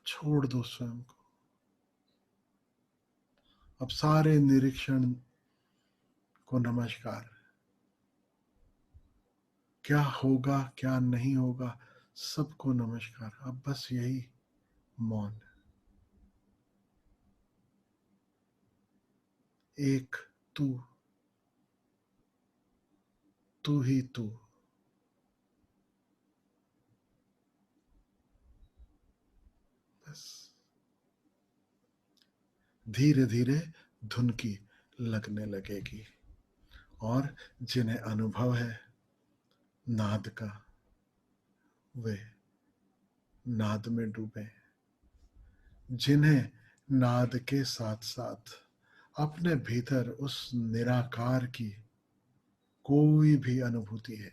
Speaker 2: छोड़ दो स्वयं को। अब सारे निरीक्षण को नमस्कार। क्या होगा क्या नहीं होगा सबको नमस्कार। अब बस यही मौन, एक तू, तू ही तू। बस धीरे धीरे धुन की लगने लगेगी, और जिन्हें अनुभव है नाद का, वे नाद में डूबे। जिन्हें नाद के साथ साथ अपने भीतर उस निराकार की कोई भी अनुभूति है,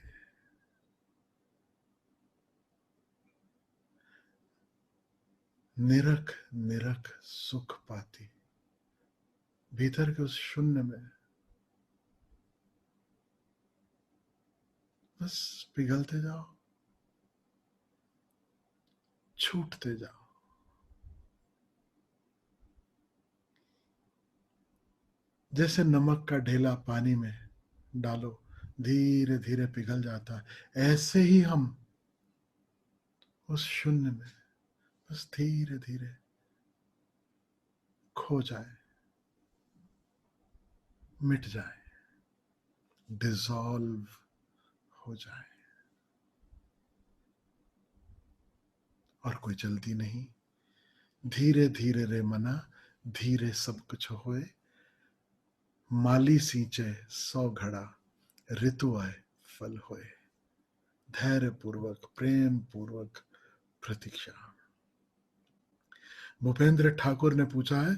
Speaker 2: निरख निरख सुख पाती भीतर के उस शून्य में, बस पिघलते जाओ, छूटते जाओ। जैसे नमक का ढेला पानी में डालो, धीरे धीरे पिघल जाता है, ऐसे ही हम उस शून्य में बस धीरे धीरे खो जाए, मिट जाए, डिसॉल्व हो जाए। और कोई जल्दी नहीं, धीरे धीरे रे मना, धीरे सब कुछ होए। माली सींचे 100 घड़ा, ऋतु आए फल होए। धैर्य पूर्वक, प्रेम पूर्वक प्रतीक्षा। भूपेंद्र ठाकुर ने पूछा है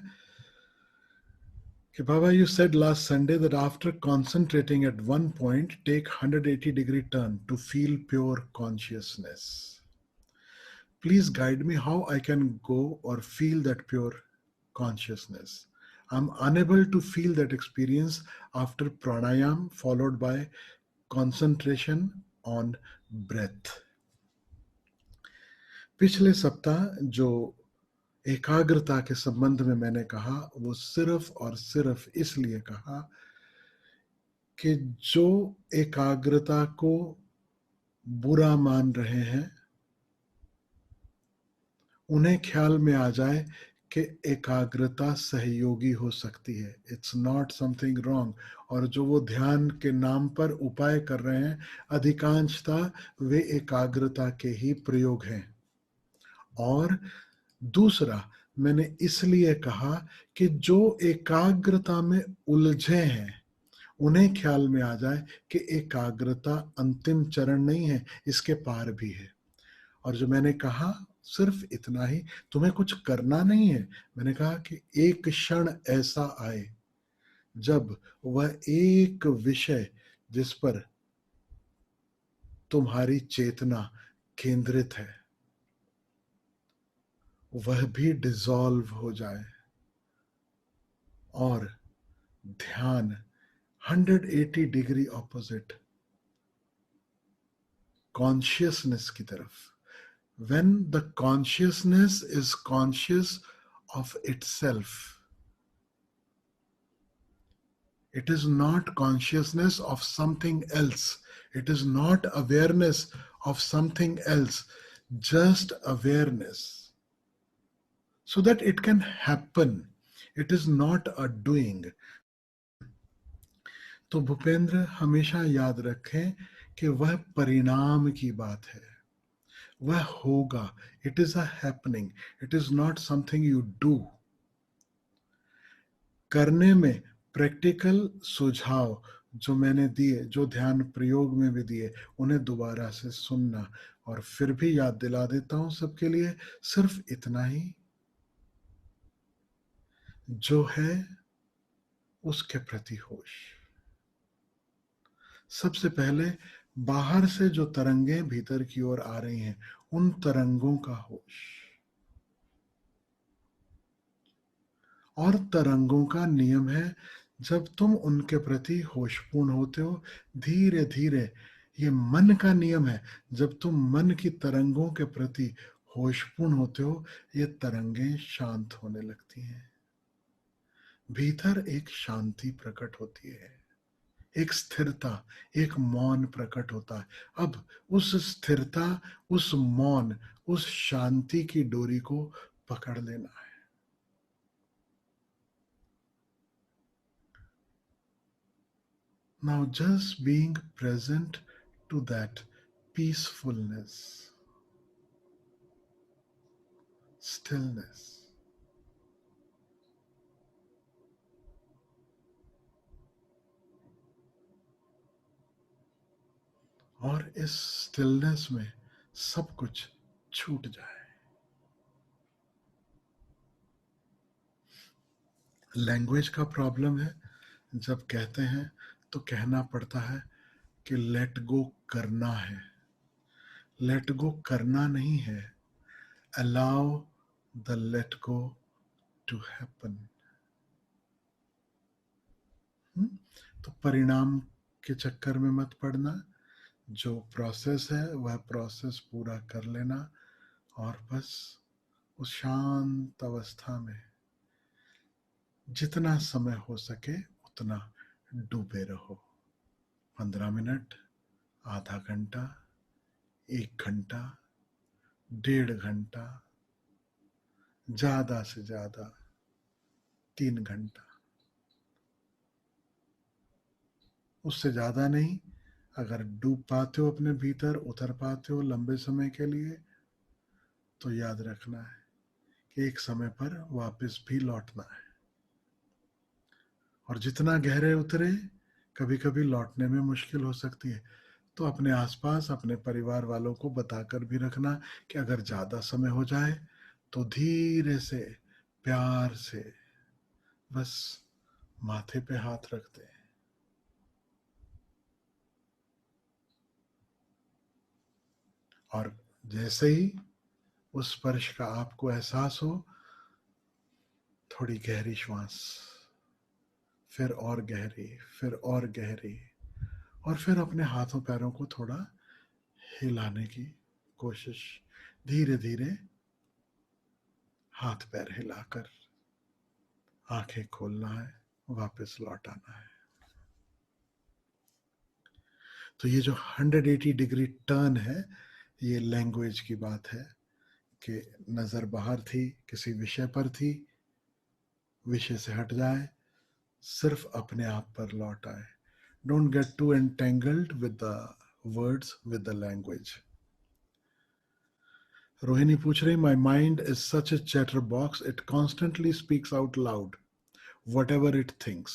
Speaker 2: कि बाबा, you said last Sunday that after concentrating at one point, take 180-degree turn to feel pure consciousness. Please guide me how I can go or feel that pure consciousness. I'm unable to feel that experience after pranayam followed by concentration on breath. पिछले सप्ताह जो एकाग्रता के संबंध में मैंने कहा, वो सिर्फ और सिर्फ इसलिए कहा कि जो एकाग्रता को बुरा मान रहे हैं उन्हें ख्याल में आ जाए कि एकाग्रता सहयोगी हो सकती है, इट्स नॉट समथिंग रॉन्ग। और जो वो ध्यान के नाम पर उपाय कर रहे हैं, अधिकांशतः वे एकाग्रता के ही प्रयोग हैं। और दूसरा, मैंने इसलिए कहा कि जो एकाग्रता में उलझे हैं उन्हें ख्याल में आ जाए कि एकाग्रता अंतिम चरण नहीं है, इसके पार भी है। और जो मैंने कहा सिर्फ इतना ही, तुम्हें कुछ करना नहीं है। मैंने कहा कि एक क्षण ऐसा आए जब वह एक विषय जिस पर तुम्हारी चेतना केंद्रित है वह भी डिसॉल्व हो जाए और ध्यान 180 डिग्री ऑपोजिट कॉन्शियसनेस की तरफ। when the consciousness is conscious of itself, it is not consciousness of something else, it is not awareness of something else, just awareness, so that it can happen, it is not a doing. तो भूपेंद्र हमेशा याद रखें कि वह परिणाम की बात है, वह होगा, it is a happening, it is not something you do. करने में प्रैक्टिकल सुझाव जो मैंने दिए, जो ध्यान प्रयोग में भी दिए, उन्हें दोबारा से सुनना। और फिर भी याद दिला देता हूं सबके लिए, सिर्फ इतना ही, जो है उसके प्रति होश। सबसे पहले बाहर से जो तरंगें भीतर की ओर आ रही हैं उन तरंगों का होश। और तरंगों का नियम है, जब तुम उनके प्रति होशपूर्ण होते हो, धीरे धीरे, ये मन का नियम है, जब तुम मन की तरंगों के प्रति होशपूर्ण होते हो, ये तरंगें शांत होने लगती हैं। भीतर एक शांति प्रकट होती है, एक स्थिरता, एक मौन प्रकट होता है। अब उस स्थिरता, उस मौन, उस शांति की डोरी को पकड़ लेना है। Now just being present to that peacefulness, stillness. और इस स्टिलनेस में सब कुछ छूट जाए। लैंग्वेज का प्रॉब्लम है, जब कहते हैं तो कहना पड़ता है कि लेट गो करना है। लेट गो करना नहीं है, allow the let go to happen. तो परिणाम के चक्कर में मत पड़ना, जो प्रोसेस है वह प्रोसेस पूरा कर लेना, और बस उस शांत अवस्था में जितना समय हो सके उतना डूबे रहो। 15 मिनट, आधा घंटा, 1 घंटा, 1.5 घंटा, ज्यादा से ज्यादा 3 घंटा, उससे ज्यादा नहीं। अगर डूब पाते हो अपने भीतर, उतर पाते हो लंबे समय के लिए, तो याद रखना है कि एक समय पर वापस भी लौटना है। और जितना गहरे उतरे, कभी कभी लौटने में मुश्किल हो सकती है, तो अपने आसपास अपने परिवार वालों को बताकर भी रखना कि अगर ज्यादा समय हो जाए तो धीरे से, प्यार से बस माथे पे हाथ रखते हैं। और जैसे ही उस स्पर्श का आपको एहसास हो, थोड़ी गहरी श्वास, फिर और गहरी, फिर और गहरी, और फिर अपने हाथों पैरों को थोड़ा हिलाने की कोशिश। धीरे धीरे हाथ पैर हिलाकर आंखें खोलना है, वापस लौट आना है। तो ये जो 180 डिग्री टर्न है, ये लैंग्वेज की बात है कि नजर बाहर थी, किसी विषय पर थी, विषय से हट जाए, सिर्फ अपने आप पर लौट आए। Don't get to entangled with the words, with the language. Rohini पूछ रही, my mind is such a chatter box, it constantly speaks out loud whatever it thinks,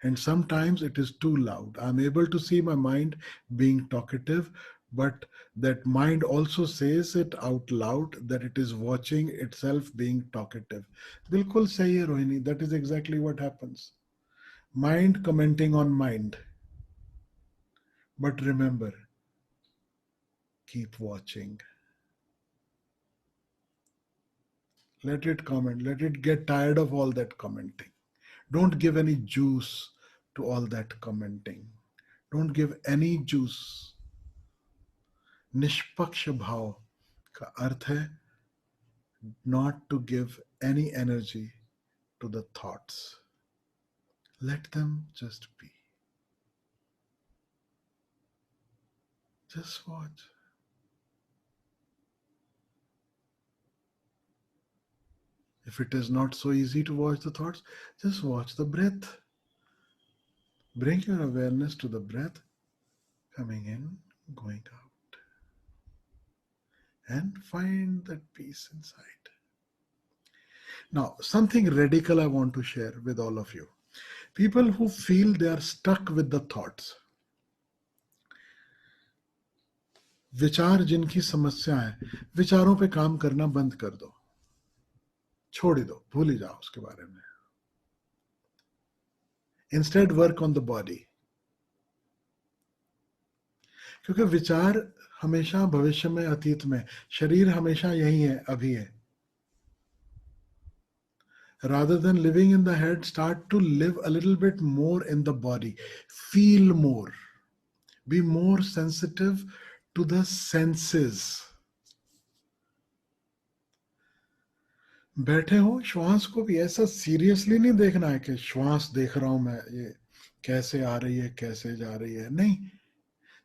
Speaker 2: and sometimes it is too loud. I'm able to see my mind being talkative, but that mind also says it out loud that it is watching itself being talkative. Bilkul sahi hai Rohini, that is exactly what happens. Mind commenting on mind. But remember, keep watching. Let it comment, let it get tired of all that commenting. Don't give any juice to all that commenting. Don't give any juice. निष्पक्ष भाव का अर्थ है not to give any energy to the thoughts. Let them just be. Just watch. If it is not so easy to watch the thoughts, just watch the breath. Bring your awareness to the breath coming in, going out, and find that peace inside. Now, something radical I want to share with all of you. People who feel they are stuck with the thoughts, विचार जिनकी समस्या है, विचारों पे काम करना बंद कर दो, छोड़ ही दो, भूल ही जाओ उसके बारे में। Instead work on the body, क्योंकि विचार हमेशा भविष्य में, अतीत में, शरीर हमेशा यही है, अभी है। Rather than living in the head, start to live a little bit more in the body. Feel more. Be more sensitive to the senses. बैठे हो, श्वास को भी ऐसा सीरियसली नहीं देखना है कि श्वास देख रहा हूं मैं, ये कैसे आ रही है कैसे जा रही है, नहीं।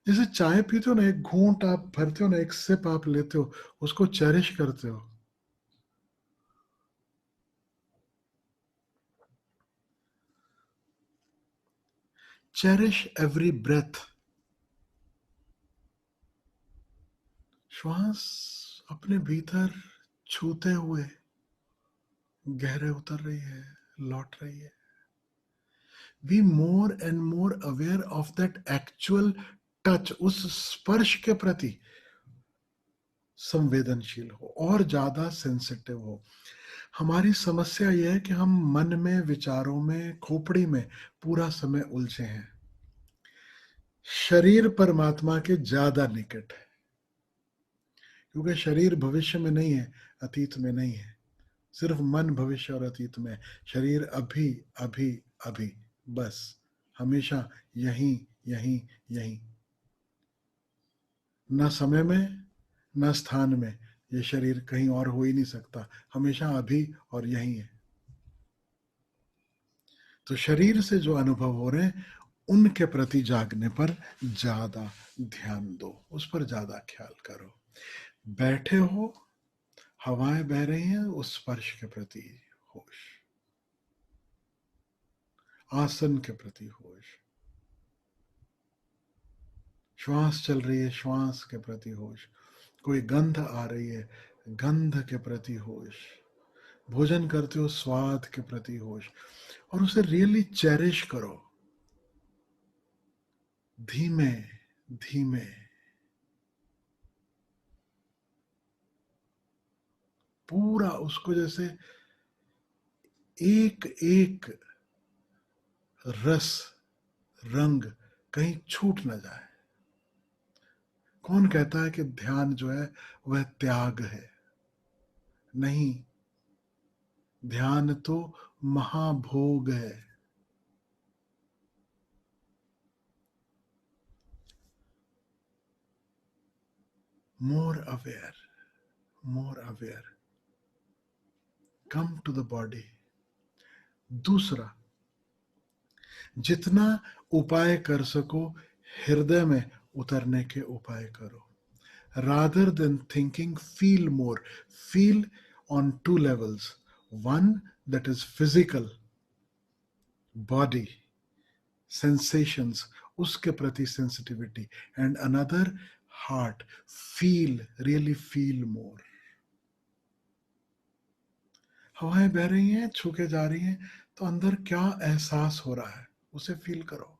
Speaker 2: जैसे चाय पीते हो ना, एक घूंट आप भरते हो ना, एक सिप आप लेते हो, उसको चेरिश करते हो। Cherish every breath. श्वास अपने भीतर छूते हुए गहरे उतर रही है, लौट रही है। Be more and more aware of that actual touch. उस स्पर्श के प्रति संवेदनशील हो और ज्यादा सेंसिटिव हो। हमारी समस्या यह है कि हम मन में, विचारों में, खोपड़ी में पूरा समय उलझे हैं। शरीर परमात्मा के ज्यादा निकट है, क्योंकि शरीर भविष्य में नहीं है, अतीत में नहीं है, सिर्फ मन भविष्य और अतीत में। शरीर अभी अभी अभी, बस हमेशा यहीं यहीं यहीं, न समय में न स्थान में। ये शरीर कहीं और हो ही नहीं सकता, हमेशा अभी और यहीं है। तो शरीर से जो अनुभव हो रहे हैं उनके प्रति जागने पर ज्यादा ध्यान दो, उस पर ज्यादा ख्याल करो। बैठे हो, हवाएं बह रही हैं, उस स्पर्श के प्रति होश, आसन के प्रति होश, श्वास चल रही है, श्वास के प्रति होश, कोई गंध आ रही है, गंध के प्रति होश, भोजन करते हो, स्वाद के प्रति होश, और उसे रियली चेरिश करो। धीमे धीमे पूरा उसको, जैसे एक एक रस रंग कहीं छूट न जाए। कौन कहता है कि ध्यान जो है वह त्याग है? नहीं, ध्यान तो महाभोग है। More aware, more aware, come to the body. दूसरा, जितना उपाय कर सको हृदय में उतरने के उपाय करो। Rather than thinking, feel more. Feel on two levels. One that is physical, body, sensations, उसके प्रति sensitivity, and another heart. Feel, really feel more. हवाएं बह रही हैं, छू के जा रही हैं, तो अंदर क्या एहसास हो रहा है उसे फील करो।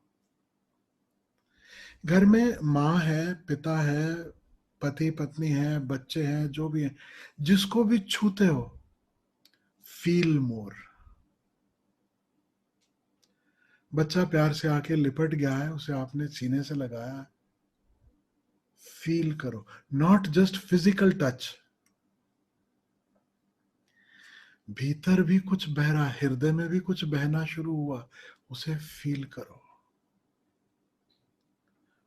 Speaker 2: घर में माँ है, पिता है, पति पत्नी है, बच्चे हैं, जो भी है, जिसको भी छूते हो, फील मोर। बच्चा प्यार से आके लिपट गया है, उसे आपने सीने से लगाया, फील करो। नॉट जस्ट फिजिकल टच, भीतर भी कुछ बह रहा, हृदय में भी कुछ बहना शुरू हुआ, उसे फील करो।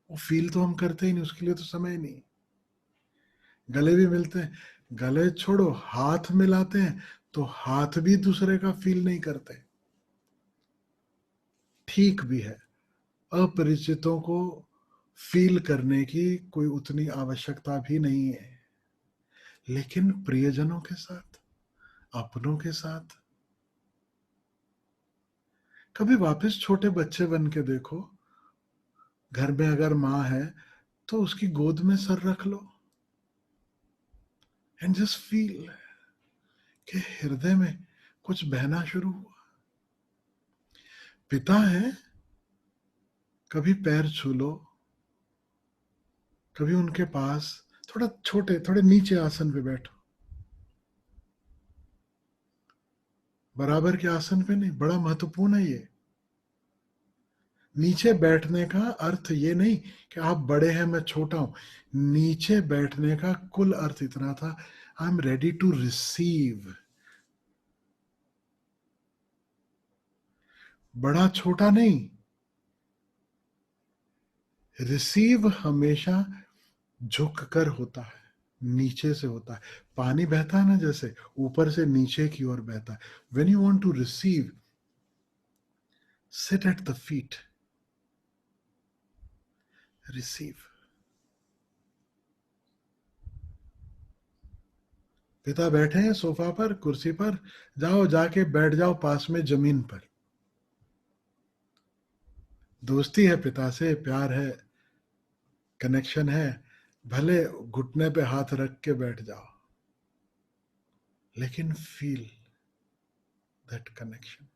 Speaker 2: वो फील तो हम करते ही नहीं, उसके लिए तो समय नहीं। गले भी मिलते हैं, गले छोड़ो, हाथ मिलाते हैं तो हाथ भी दूसरे का फील नहीं करते। ठीक भी है, अपरिचितों को फील करने की कोई उतनी आवश्यकता भी नहीं है, लेकिन प्रियजनों के साथ, अपनों के साथ कभी वापस छोटे बच्चे बन के देखो। घर में अगर माँ है तो उसकी गोद में सर रख लो एंड जस्ट फील कि हृदय में कुछ बहना शुरू हुआ। पिता है, कभी पैर छू लो, कभी उनके पास थोड़ा छोटे, थोड़े नीचे आसन पे बैठो, बराबर के आसन पे नहीं, बड़ा महत्वपूर्ण है ये। नीचे बैठने का अर्थ ये नहीं कि आप बड़े हैं मैं छोटा हूं, नीचे बैठने का कुल अर्थ इतना था, I am ready to receive. बड़ा छोटा नहीं। रिसीव हमेशा झुक कर होता है, नीचे से होता है। पानी बहता है ना, जैसे ऊपर से नीचे की ओर बहता है। When you want to receive, sit at the feet, receive. पिता बैठे हैं सोफा पर, कुर्सी पर, जाओ जाके बैठ जाओ पास में जमीन पर। दोस्ती है पिता से, प्यार है, कनेक्शन है, भले घुटने पे हाथ रख के बैठ जाओ, लेकिन फील दैट कनेक्शन।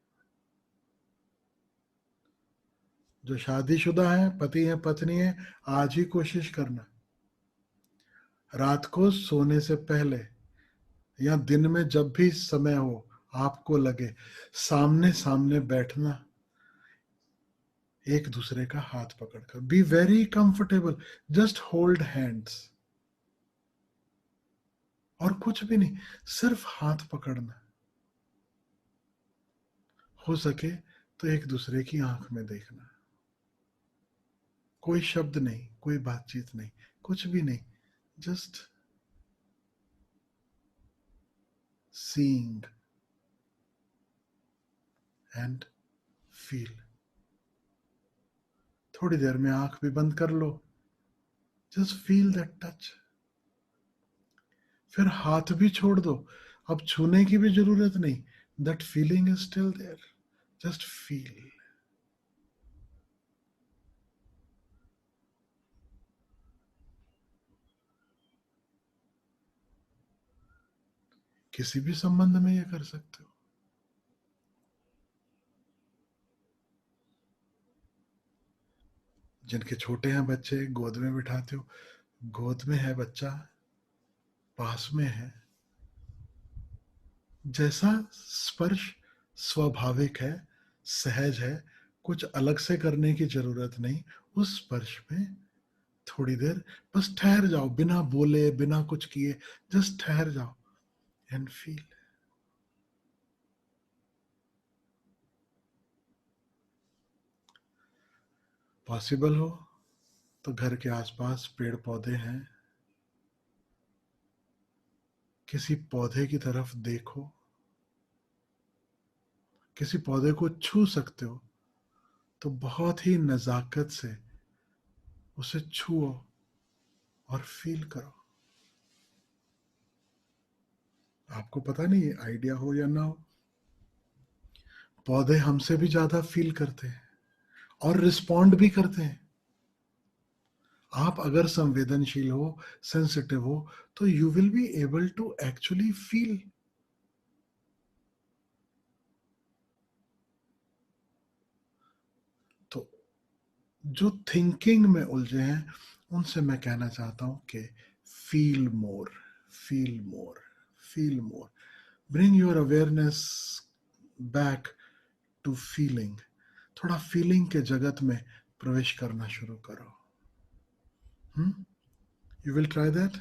Speaker 2: जो शादीशुदा है, पति है, पत्नी है, आज ही कोशिश करना, रात को सोने से पहले या दिन में जब भी समय हो, आपको लगे, सामने सामने बैठना, एक दूसरे का हाथ पकड़कर। Be very comfortable, just hold hands, और कुछ भी नहीं, सिर्फ हाथ पकड़ना। हो सके तो एक दूसरे की आंख में देखना, कोई शब्द नहीं, कोई बातचीत नहीं, कुछ भी नहीं, जस्ट सीइंग एंड फील। थोड़ी देर में आंख भी बंद कर लो, जस्ट फील दैट टच। फिर हाथ भी छोड़ दो, अब छूने की भी जरूरत नहीं, that feeling is still there, just feel. किसी भी संबंध में ये कर सकते हो। जिनके छोटे हैं बच्चे, गोद में बिठाते हो, गोद में है बच्चा, पास में है, जैसा स्पर्श स्वाभाविक है, सहज है, कुछ अलग से करने की जरूरत नहीं। उस स्पर्श में थोड़ी देर बस ठहर जाओ, बिना बोले, बिना कुछ किए, जस्ट ठहर जाओ एंड फील। पॉसिबल हो तो घर के आसपास पेड़ पौधे हैं, किसी पौधे की तरफ देखो, किसी पौधे को छू सकते हो तो बहुत ही नजाकत से उसे छुओ और फील करो। आपको पता नहीं, आइडिया हो या ना हो, पौधे हमसे भी ज्यादा फील करते हैं और रिस्पॉन्ड भी करते हैं। आप अगर संवेदनशील हो, सेंसिटिव हो, तो you will be able to actually feel. तो जो थिंकिंग में उलझे हैं, उनसे मैं कहना चाहता हूं कि feel more, feel more, feel more. Bring your awareness back to feeling. थोड़ा फीलिंग के जगत में प्रवेश करना शुरू करो। You will try that.